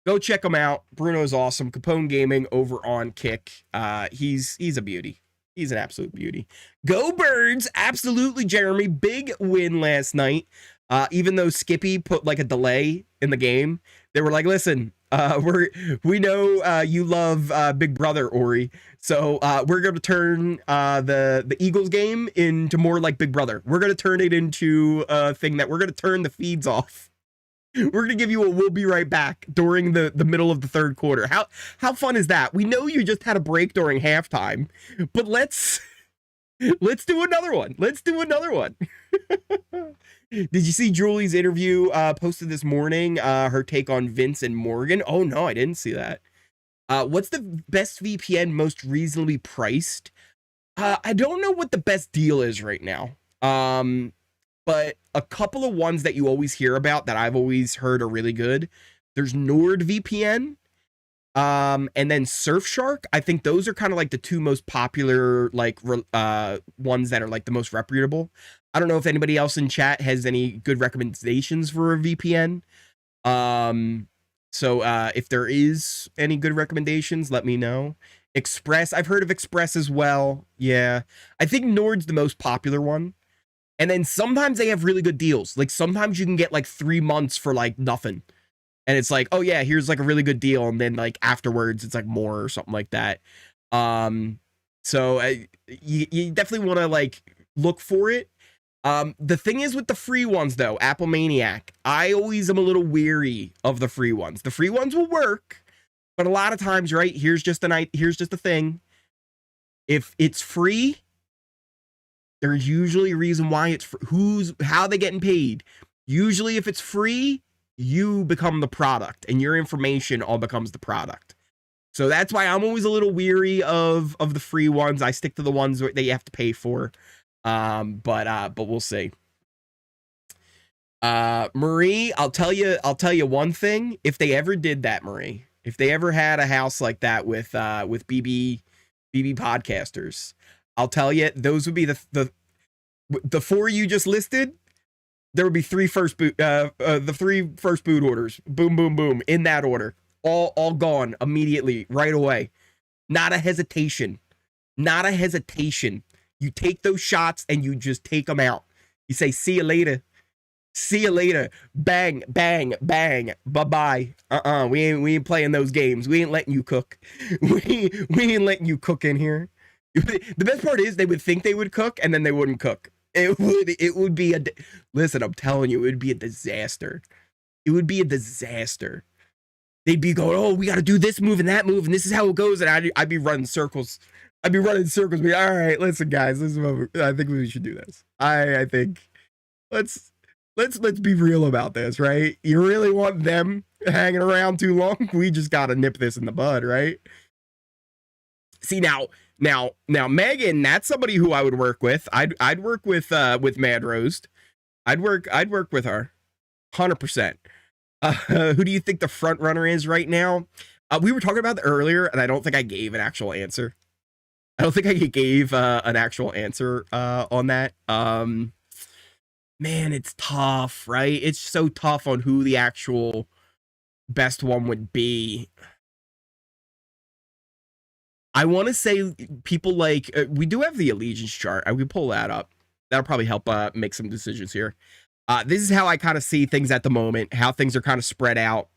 Go check him out. Bruno's awesome. Capone Gaming over on Kick. He's a beauty. He's an absolute beauty. Go Birds. Absolutely, Jeremy. Big win last night. Even though Skippy put like a delay in the game, they were like, listen, we know you love Big Brother, Ori. So we're going to turn the Eagles game into more like Big Brother. We're going to turn it into a thing that we're going to turn the feeds off. We're going to give you a we'll be right back during the middle of the third quarter. How fun is that? We know you just had a break during halftime, but let's do another one. Did you see Julie's interview posted this morning? Her take on Vince and Morgan? Oh, no, I didn't see that. What's the best VPN most reasonably priced? I don't know what the best deal is right now. But a couple of ones that you always hear about that I've always heard are really good. There's NordVPN, and then Surfshark. I think those are kind of like the two most popular like ones that are like the most reputable. I don't know if anybody else in chat has any good recommendations for a VPN. So if there is any good recommendations, let me know. Express, I've heard of Express as well. Yeah, I think Nord's the most popular one. And then sometimes they have really good deals. Like sometimes you can get like 3 months for like nothing. And it's like, oh yeah, here's like a really good deal. And then like afterwards it's like more or something like that. So you definitely want to like look for it. The thing is with the free ones though, Apple Maniac, I always am a little weary of the free ones. The free ones will work, but a lot of times, right, here's just a thing. If it's free, there's usually a reason why it's how they getting paid. Usually if it's free, you become the product and your information all becomes the product. So that's why I'm always a little weary of the free ones. I stick to the ones that you have to pay for. But we'll see. Marie, I'll tell you one thing. If they ever did that, Marie, if they ever had a house like that with BB podcasters, I'll tell you, those would be the 4 you just listed. There would be the 3 first boot orders. Boom, boom, boom. In that order. All gone immediately, right away. Not a hesitation. You take those shots and you just take them out. You say, see you later. Bang, bang, bang. Bye-bye. We ain't playing those games. We ain't letting you cook. We ain't letting you cook in here. The best part is they would think they would cook and then they wouldn't cook. It would be listen, I'm telling you, it would be a disaster. They'd be going, oh, we got to do this move and that move, and this is how it goes. And I'd be running circles. Be all right, listen, guys, I think we should do this. I think let's be real about this, right? You really want them hanging around too long? We just got to nip this in the bud, right? See, now Megan, that's somebody who I would work with. I'd work with Mad Roast. I'd work with her 100%. Who do you think the front runner is right now? We were talking about that earlier, and I don't think I gave an actual answer. On that. Man, it's tough, right? It's so tough on who the actual best one would be. I want to say people like, we do have the allegiance chart. I can pull that up. That'll probably help make some decisions here. This is how I kind of see things at the moment, how things are kind of spread out.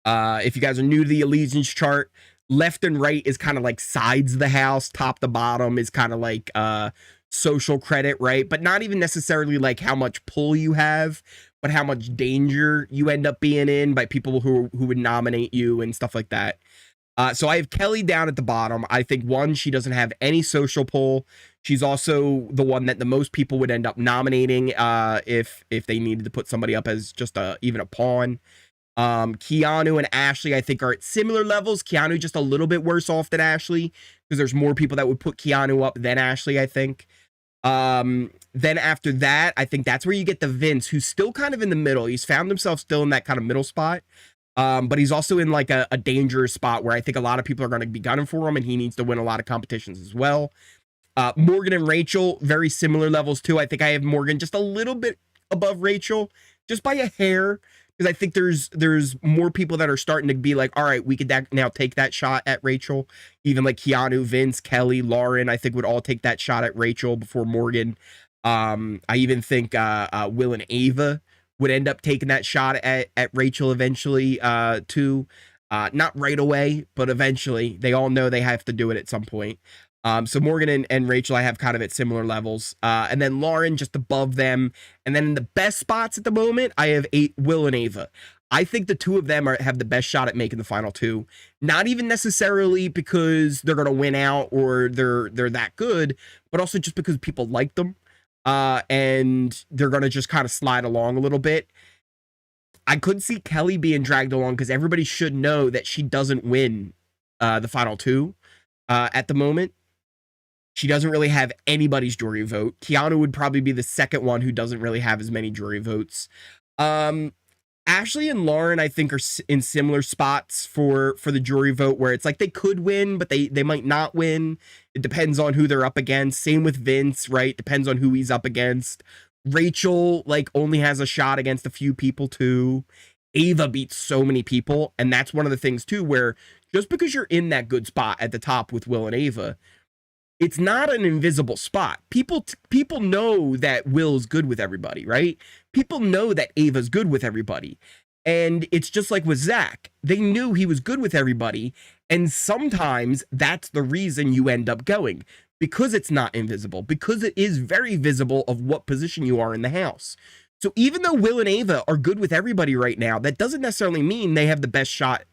If you guys are new to the allegiance chart, left and right is kind of like sides of the house. Top to bottom is kind of like social credit, right? But not even necessarily like how much pull you have, but how much danger you end up being in by people who would nominate you and stuff like that. So I have Kelly down at the bottom. I think, one, she doesn't have any social pull. She's also the one that the most people would end up nominating if they needed to put somebody up as just even a pawn. Keanu and Ashley, I think, are at similar levels. Keanu just a little bit worse off than Ashley because there's more people that would put Keanu up than Ashley, I think. Then after that, I think that's where you get the Vince, who's still kind of in the middle. He's found himself still in that kind of middle spot. But he's also in like a dangerous spot where I think a lot of people are going to be gunning for him, and he needs to win a lot of competitions as well. Morgan and Rachel, very similar levels too. I think I have Morgan just a little bit above Rachel, just by a hair, because I think there's more people that are starting to be like, all right, we could now take that shot at Rachel. Even like Keanu, Vince, Kelly, Lauren, I think would all take that shot at Rachel before Morgan. I even think Will and Ava would end up taking that shot at Rachel eventually too. Not right away, but eventually. They all know they have to do it at some point. So Morgan and Rachel, I have kind of at similar levels. And then Lauren just above them. And then in the best spots at the moment, I have Will and Ava. I think the two of them have the best shot at making the final two. Not even necessarily because they're going to win out or they're that good, but also just because people like them. And they're going to just kind of slide along a little bit. I couldn't see Kelly being dragged along because everybody should know that she doesn't win the final two at the moment. She doesn't really have anybody's jury vote. Keanu would probably be the second one who doesn't really have as many jury votes. Ashley and Lauren, I think, are in similar spots for the jury vote, where it's like they could win, but they might not win. It depends on who they're up against. Same with Vince, right? Depends on who he's up against. Rachel, like, only has a shot against a few people, too. Ava beats so many people, and that's one of the things, too, where just because you're in that good spot at the top with Will and Ava, it's not an invisible spot. People know that Will's good with everybody, right? People know that Ava's good with everybody. And it's just like with Zach. They knew he was good with everybody. And sometimes that's the reason you end up going. Because it's not invisible. Because it is very visible of what position you are in the house. So even though Will and Ava are good with everybody right now, that doesn't necessarily mean they have the best shot,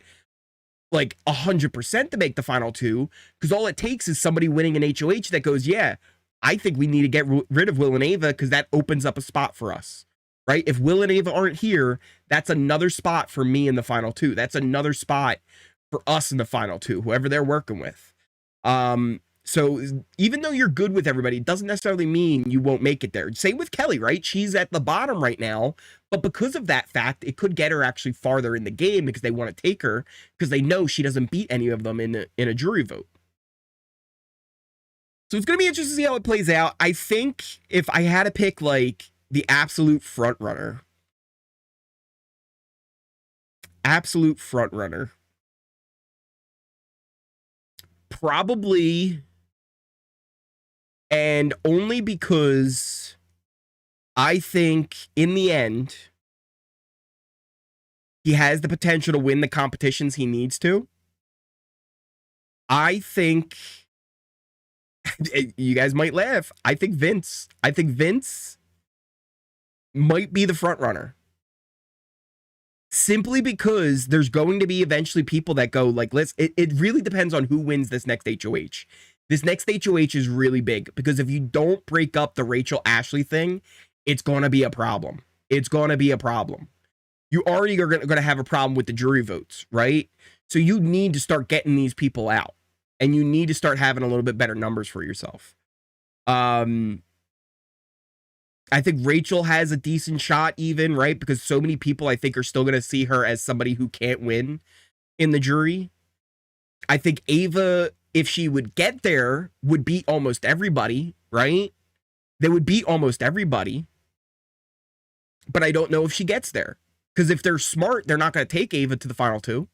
like 100% to make the final two, because all it takes is somebody winning an HOH that goes, yeah, I think we need to get rid of Will and Ava because that opens up a spot for us, right? If Will and Ava aren't here, that's another spot for me in the final two. That's another spot for us in the final two, whoever they're working with. So even though you're good with everybody, it doesn't necessarily mean you won't make it there. Same with Kelly, right? She's at the bottom right now, but because of that fact, it could get her actually farther in the game because they want to take her because they know she doesn't beat any of them in a jury vote. So it's going to be interesting to see how it plays out. I think if I had to pick like the absolute front runner, probably, and only because I think in the end, he has the potential to win the competitions he needs to. I think, you guys might laugh, I think Vince might be the front runner. Simply because there's going to be eventually people that go like, it really depends on who wins this next HOH. This next HOH is really big because if you don't break up the Rachel Ashley thing, it's going to be a problem. It's going to be a problem. You already are going to have a problem with the jury votes, right? So you need to start getting these people out and you need to start having a little bit better numbers for yourself. I think Rachel has a decent shot even, right? Because so many people, I think, are still going to see her as somebody who can't win in the jury. I think Ava, if she would get there, would beat almost everybody, right? They would beat almost everybody. But I don't know if she gets there. Because if they're smart, they're not going to take Ava to the final two.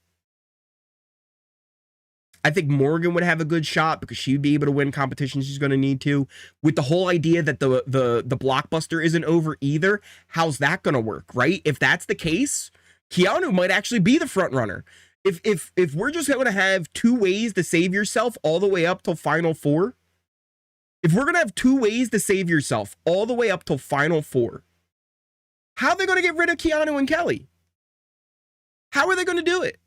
I think Morgan would have a good shot because she'd be able to win competitions she's going to need to. With the whole idea that the blockbuster isn't over either, how's that going to work, right? If that's the case, Keanu might actually be the front runner. If we're just going to have two ways to save yourself all the way up till final four, if we're going to have two ways to save yourself all the way up till final four, how are they going to get rid of Keanu and Kelly? How are they going to do it?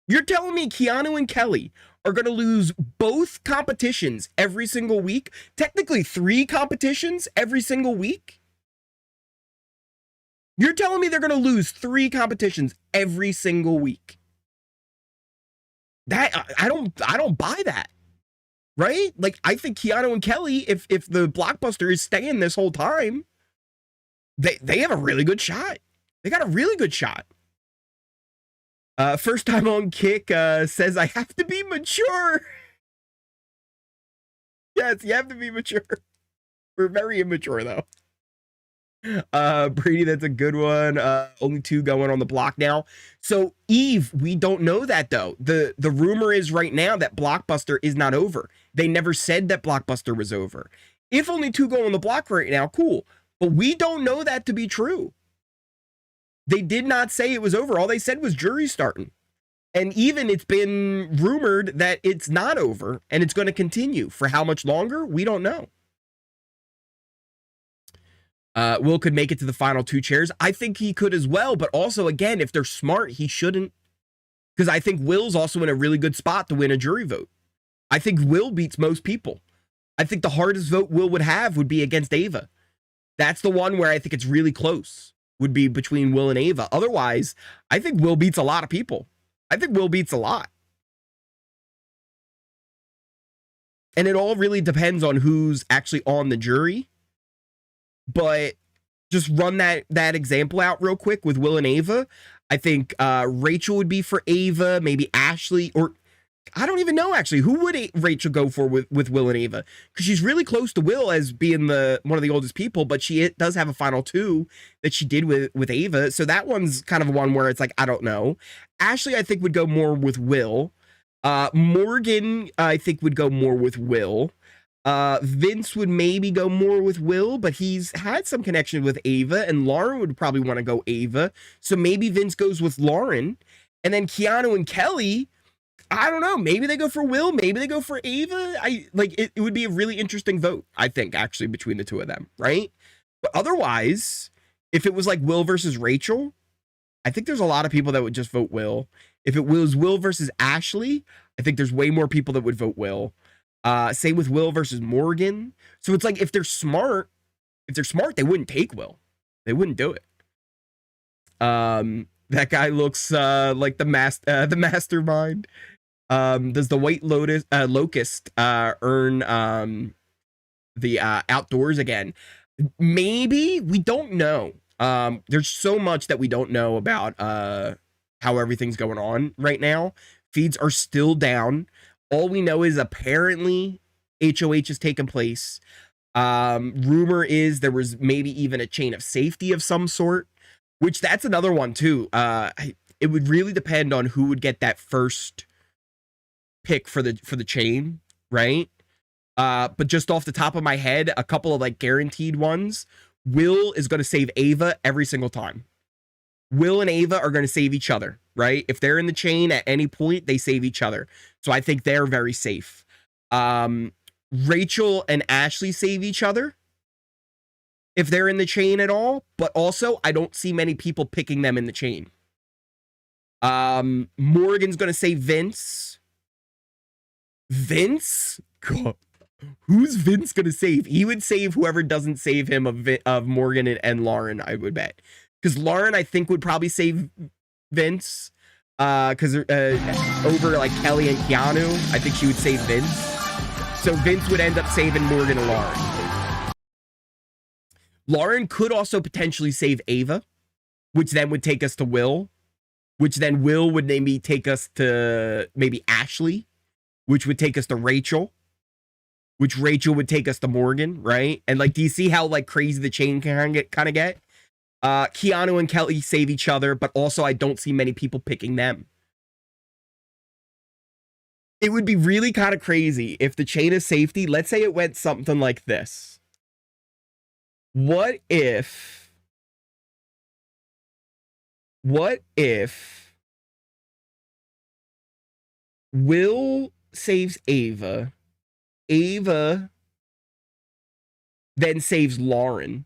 You're telling me Keanu and Kelly are going to lose both competitions every single week? Technically 3 competitions every single week? You're telling me they're going to lose 3 competitions every single week? That I don't buy that. Right? Like, I think Keanu and Kelly, if the blockbuster is staying this whole time, they have a really good shot. They got a really good shot. First time on Kick says I have to be mature. Yes, you have to be mature. We're very immature though. Brady, that's a good one. Only 2 going on the block now. So Eve, we don't know that though. The rumor is right now that Blockbuster is not over. They never said that Blockbuster was over. If only 2 go on the block right now, cool. But we don't know that to be true. They did not say it was over. All they said was jury starting. And even it's been rumored that it's not over and it's going to continue. For how much longer? We don't know. Will could make it to the final 2 chairs. I think he could as well. But also, again, if they're smart, he shouldn't. Because I think Will's also in a really good spot to win a jury vote. I think Will beats most people. I think the hardest vote Will would have would be against Ava. That's the one where I think it's really close. Would be between Will and Ava. Otherwise, I think Will beats a lot of people. I think Will beats a lot. And it all really depends on who's actually on the jury. But just run that example out real quick with Will and Ava. I think Rachel would be for Ava, maybe Ashley, or I don't even know actually. Who would Rachel go for with Will and Ava? Because she's really close to Will as being one of the oldest people, but she does have a final 2 that she did with Ava. So that one's kind of one where it's like, I don't know. Ashley, I think, would go more with Will. Morgan, I think, would go more with Will. Vince would maybe go more with Will, but he's had some connection with Ava, and Lauren would probably want to go Ava. So maybe Vince goes with Lauren. And then Keanu and Kelly, I don't know. Maybe they go for Will. Maybe they go for Ava. It would be a really interesting vote, I think, actually, between the 2 of them, right? But otherwise, if it was like Will versus Rachel, I think there's a lot of people that would just vote Will. If it was Will versus Ashley, I think there's way more people that would vote Will. Same with Will versus Morgan. So it's like, if they're smart, they wouldn't take Will. They wouldn't do it. That guy looks like the mastermind. Does the White Lotus Locust earn the outdoors again? Maybe. We don't know. There's so much that we don't know about how everything's going on right now. Feeds are still down. All we know is apparently HoH has taken place. Rumor is there was maybe even a chain of safety of some sort, which that's another one too. It would really depend on who would get that first pick for the chain, right? But just off the top of my head, a couple of like guaranteed ones. Will is going to save Ava every single time. Will and Ava are going to save each other, right? If they're in the chain at any point, they save each other. So I think they're very safe. Rachel and Ashley save each other if they're in the chain at all. But also, I don't see many people picking them in the chain. Morgan's going to save Vince. Vince? God. Who's Vince going to save? He would save whoever doesn't save him of Morgan and Lauren, I would bet. Because Lauren, I think, would probably save Vince. Because over like Kelly and Keanu, I think she would save Vince. So Vince would end up saving Morgan and Lauren. Lauren could also potentially save Ava, which then would take us to Will. Which then Will would maybe take us to maybe Ashley, which would take us to Rachel. Which Rachel would take us to Morgan, right? And like, do you see how like crazy the chain can kind of get? Keanu and Kelly save each other, but also I don't see many people picking them. It would be really kind of crazy if the chain of safety, let's say it went something like this. What if Will saves Ava, Ava then saves Lauren,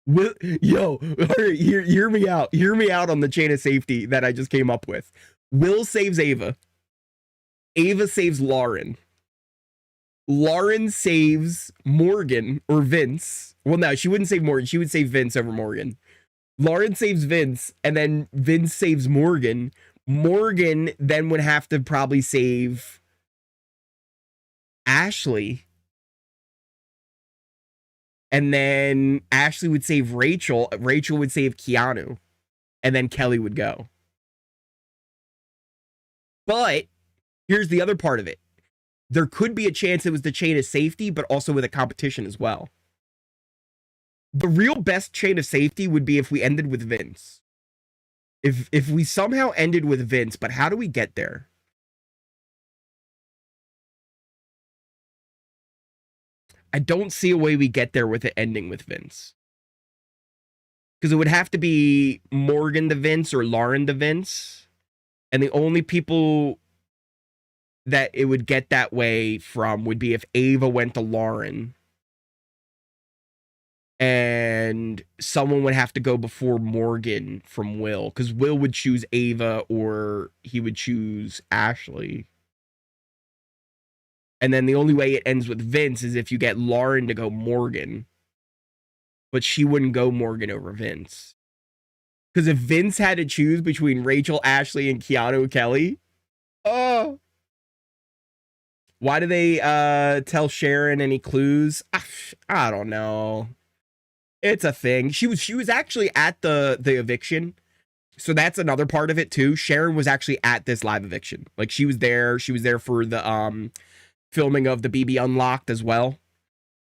Yo, all right, hear me out. Hear me out on the chain of safety that I just came up with. Will saves Ava. Ava saves Lauren. Lauren saves Morgan or Vince. Well, no, she wouldn't save Morgan. She would save Vince over Morgan. Lauren saves Vince, and then Vince saves Morgan. Morgan then would have to probably save Ashley. And then Ashley would save Rachel. Rachel would save Keanu. And then Kelly would go. But here's the other part of it. There could be a chance it was the chain of safety, but also with a competition as well. The real best chain of safety would be if we ended with Vince. If we somehow ended with Vince, but how do we get there? I don't see a way we get there with it ending with Vince. Because it would have to be Morgan to Vince or Lauren to Vince. And the only people that it would get that way from would be if Ava went to Lauren. And someone would have to go before Morgan from Will. Because Will would choose Ava or he would choose Ashley. And then the only way it ends with Vince is if you get Lauren to go Morgan. But she wouldn't go Morgan over Vince. Because if Vince had to choose between Rachel, Ashley, and Keanu Kelly, oh. Why do they tell Sharon any clues? I don't know. It's a thing. She was actually at the eviction. So that's another part of it too. Sharon was actually at this live eviction. Like she was there. She was there for the filming of the BB Unlocked as well.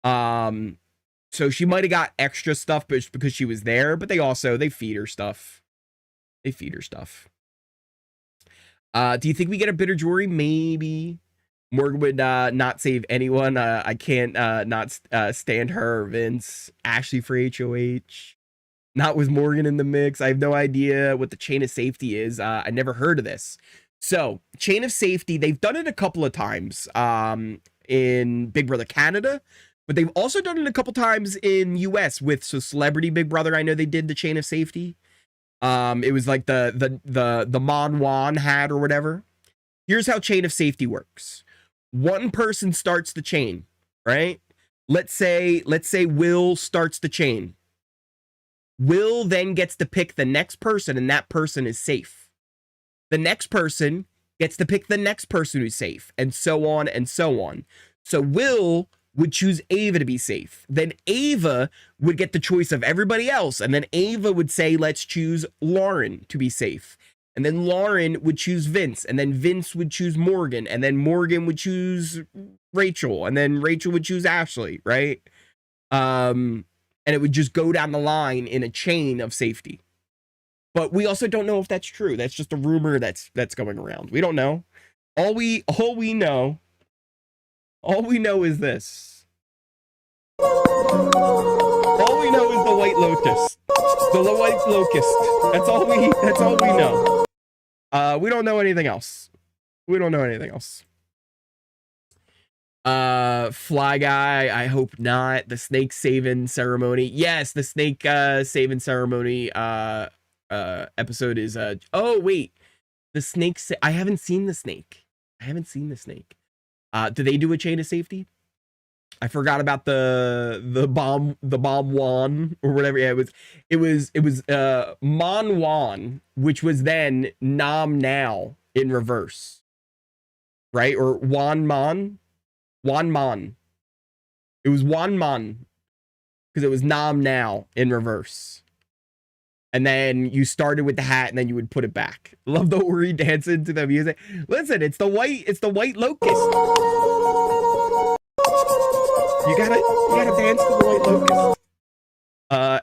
So she might have got extra stuff just because she was there, but they feed her stuff. They feed her stuff. Do you think we get a bitter jury? Maybe. Morgan would not save anyone. I can't not stand her or Vince. Ashley for HoH. Not with Morgan in the mix. I have no idea what the chain of safety is. I never heard of this. So, chain of safety, they've done it a couple of times in Big Brother Canada, but they've also done it a couple times in US with Celebrity Big Brother. I know they did the chain of safety. It was like the Mon Juan hat or whatever. Here's how chain of safety works. One person starts the chain, right? Let's say Will starts the chain. Will then gets to pick the next person, and that person is safe. The next person gets to pick the next person who's safe, and so on and so on. So Will would choose Ava to be safe. Then Ava would get the choice of everybody else, and then Ava would say, let's choose Lauren to be safe. And then Lauren would choose Vince, and then Vince would choose Morgan, and then Morgan would choose Rachel, and then Rachel would choose Ashley, right? And it would just go down the line in a chain of safety. But we also don't know if that's true. That's just a rumor that's going around. We don't know. All we know is this. All we know is the White Lotus. The White Locust. That's all we know. We don't know anything else. We don't know anything else. Fly Guy, I hope not. The snake saving ceremony. Yes, the snake saving ceremony episode is oh wait. The snake I haven't seen the snake. Do they do a chain of safety? I forgot about the bomb Juan or whatever. Yeah, it was Mon Juan, which was then Nam Now in reverse. Right? Or Juan Mon. It was Juan Mon because it was Nam Now in reverse. And then you started with the hat and then you would put it back. Love the Ori dancing to the music. Listen, it's the White Locust. You gotta dance to the White Locust.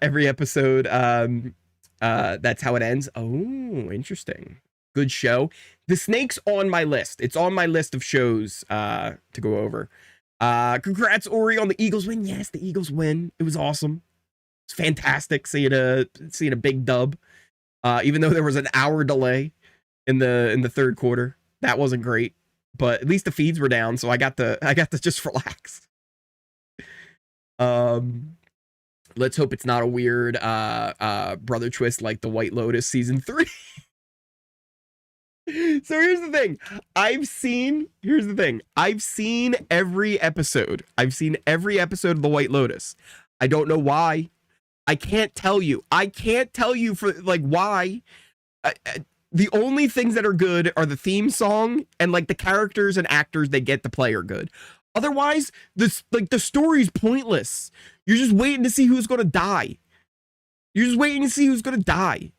Every episode, that's how it ends. Oh, interesting. Good show. The Snake's on my list. It's on my list of shows to go over. Congrats, Ori, on the Eagles win. Yes, the Eagles win. It was awesome. It's fantastic seeing a big dub. Even though there was an hour delay in the third quarter. That wasn't great. But at least the feeds were down, so I got to just relax. Let's hope it's not a weird brother twist like the White Lotus season 3. So here's the thing. Here's the thing. I've seen every episode. I've seen every episode of the White Lotus. I don't know why. I can't tell you. I can't tell you for like why. The only things that are good are the theme song and like the characters and actors they get to play are good. Otherwise, this like the story's pointless. You're just waiting to see who's gonna die. You're just waiting to see who's gonna die.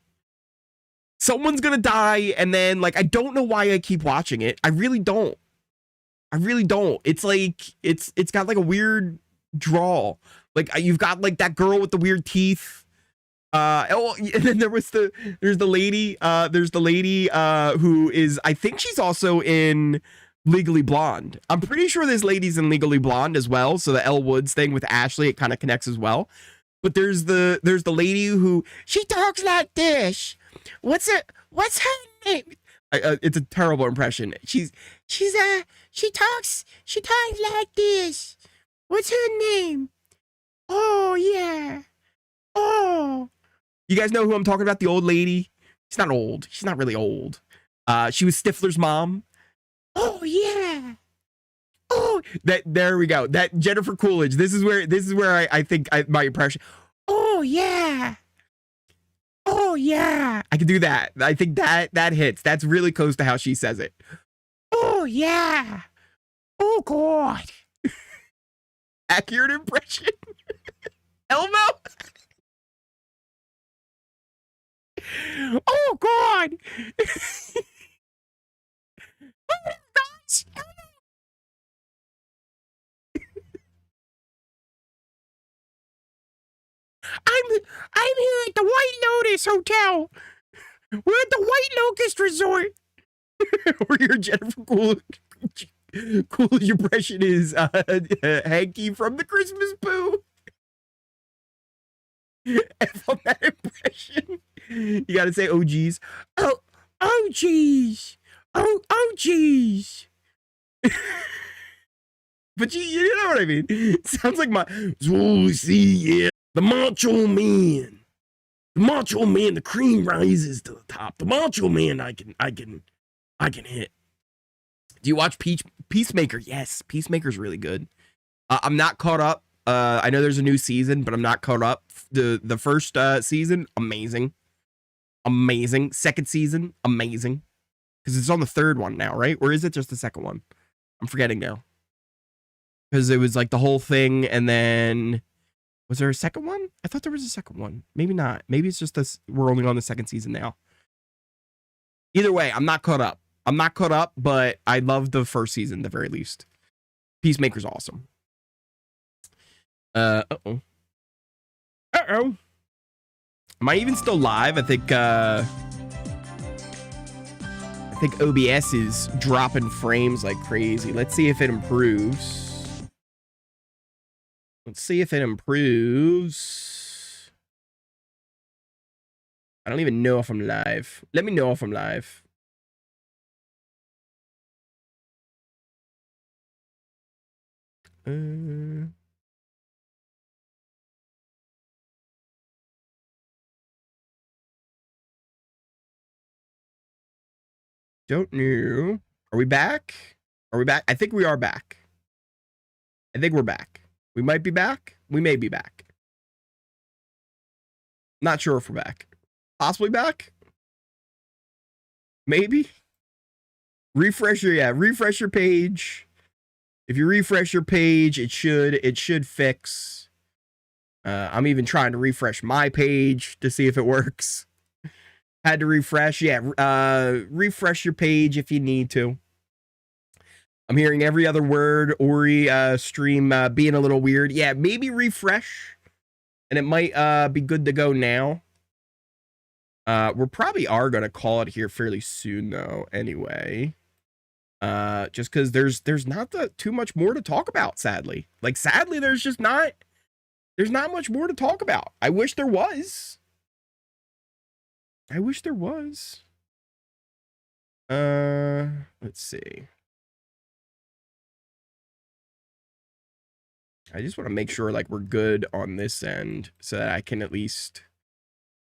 Someone's gonna die, and then like I don't know why I keep watching it. I really don't. I really don't. It's like it's got like a weird draw. Like you've got like that girl with the weird teeth. Oh, and then there's the lady who is, I think she's also in Legally Blonde. I'm pretty sure this lady's in Legally Blonde as well. So the Elle Woods thing with Ashley, it kind of connects as well. But there's the lady who she talks like this. What's her name? It's a terrible impression. She talks like this. What's her name? Oh yeah. Oh. You guys know who I'm talking about? The old lady. She's not old. She's not really old. She was Stifler's mom. Oh yeah. Oh, there we go. That Jennifer Coolidge. This is where I think my impression. Oh yeah. Oh yeah. I can do that. I think that hits. That's really close to how she says it. Oh yeah. Oh god. Accurate impression. Elmo. Oh god. Oh gosh. I'm here at the White Lotus Hotel. We're at the White Locust Resort. Where your Jennifer Coolidge impression is Hanky from the Christmas Pooh. And from that impression, you gotta say, oh geez. Oh geez. Oh geez. But you know what I mean? It sounds like my yeah. The Macho Man. The Macho Man, the cream rises to the top. The Macho Man I can hit. Do you watch Peacemaker? Yes, Peacemaker's really good. I'm not caught up. I know there's a new season, but I'm not caught up. The first season, amazing. Amazing. Second season, amazing. Because it's on the third one now, right? Or is it just the second one? I'm forgetting now. Because it was like the whole thing, and then was there a second one? I thought there was a second one. Maybe not. Maybe it's just this. We're only on the second season now. Either way, I'm not caught up. I'm not caught up, but I love the first season at the very least. Peacemaker's awesome. Uh-oh. Uh-oh. Am I even still live? I think OBS is dropping frames like crazy. Let's see if it improves. Let's see if it improves. I don't even know if I'm live. Let me know if I'm live. Don't know. Are we back? Are we back? I think we are back. I think we're back. We might be back. We may be back. Not sure if we're back. Possibly back? Maybe? Refresh your page. If you refresh your page, it should fix. I'm even trying to refresh my page to see if it works. Had to refresh. Yeah, refresh your page if you need to. I'm hearing every other word. Ori stream being a little weird. Yeah, maybe refresh. And it might be good to go now. We probably are going to call it here fairly soon, though, anyway. Just because there's not too much more to talk about, sadly. Like, sadly, there's not much more to talk about. I wish there was. Let's see. I just want to make sure like we're good on this end so that I can at least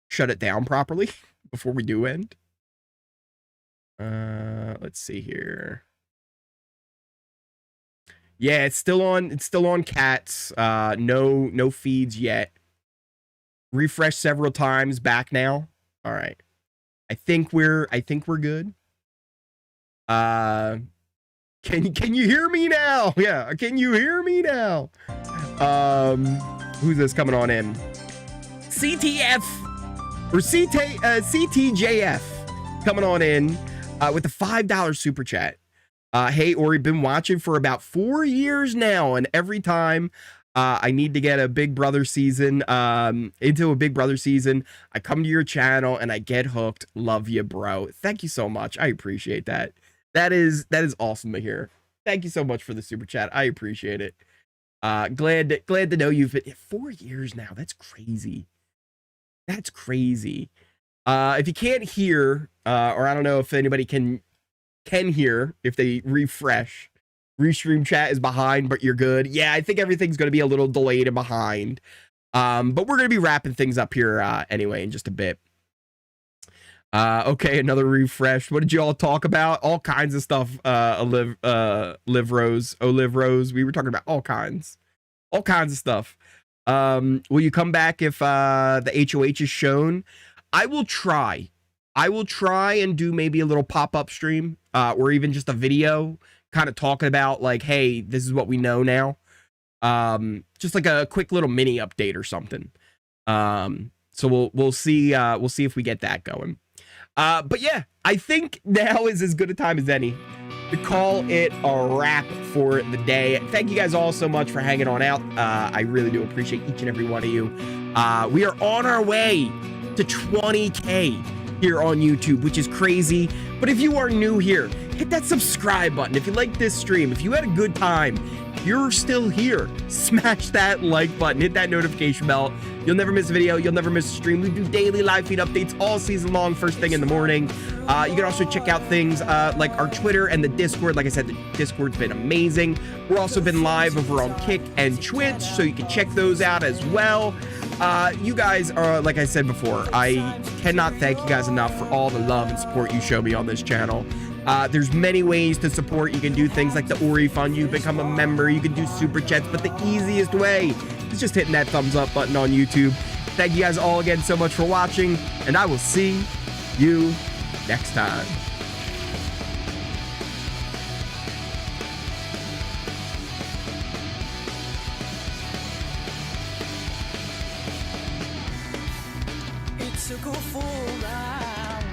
shut it down properly before we do end. Let's see here. Yeah, it's still on cats. No feeds yet. Refresh several times, back now. All right. I think we're good. Can you hear me now? Yeah, can you hear me now? Who's this coming on in? CTF or CTJF coming on in with the $5 super chat. Hey, Ori, been watching for about 4 years now, and every time I need to get a Big Brother season, into a Big Brother season, I come to your channel and I get hooked. Love you, bro. Thank you so much. I appreciate that. That is awesome to hear. Thank you so much for the super chat. I appreciate it. Glad to know you've been 4 years now. That's crazy. That's crazy. If you can't hear, or I don't know if anybody can hear if they refresh. Restream chat is behind, but you're good. Yeah, I think everything's going to be a little delayed and behind. But we're going to be wrapping things up here anyway in just a bit. Okay, another refresh. What did you all talk about? All kinds of stuff. Live Rose. We were talking about all kinds of stuff. Will you come back if the HoH is shown? I will try and do maybe a little pop-up stream or even just a video kind of talking about like, hey, this is what we know now. Just like a quick little mini update or something. So we'll see if we get that going. But yeah, I think now is as good a time as any to call it a wrap for the day. Thank you guys all so much for hanging on out. I really do appreciate each and every one of you. We are on our way to 20K here on YouTube, which is crazy. But if you are new here, hit that subscribe button. If you like this stream, if you had a good time, you're still here, smash that like button, hit that notification bell. You'll never miss a video, you'll never miss a stream. We do daily live feed updates all season long, first thing in the morning. You can also check out things like our Twitter and the Discord. Like I said, the Discord's been amazing. We're also been live over on Kick and Twitch, so you can check those out as well. You guys are, like I said before, I cannot thank you guys enough for all the love and support you show me on this channel. There's many ways to support. You can do things like the Ori Fund. You become a member. You can do super chats. But the easiest way is just hitting that thumbs up button on YouTube. Thank you guys all again so much for watching. And I will see you next time. It took a full round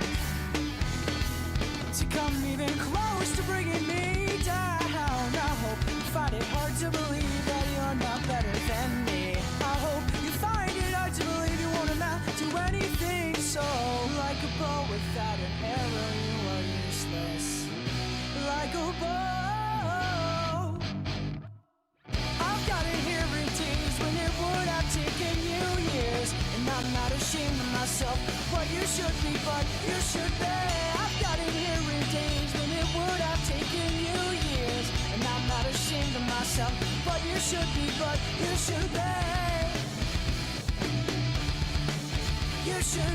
to come even close to bringing me down. I hope you find it hard to believe that you're not better than me. I hope you find it hard to believe you won't amount to anything. So, like a bow without an arrow, you are useless. Like a bow. I've got it here in days when it would have taken you years. And I'm not ashamed of myself, what you should be, but you should be. I've got it here in days when it would have taken you years. And I'm not ashamed of myself, but you should be, but you should be. You should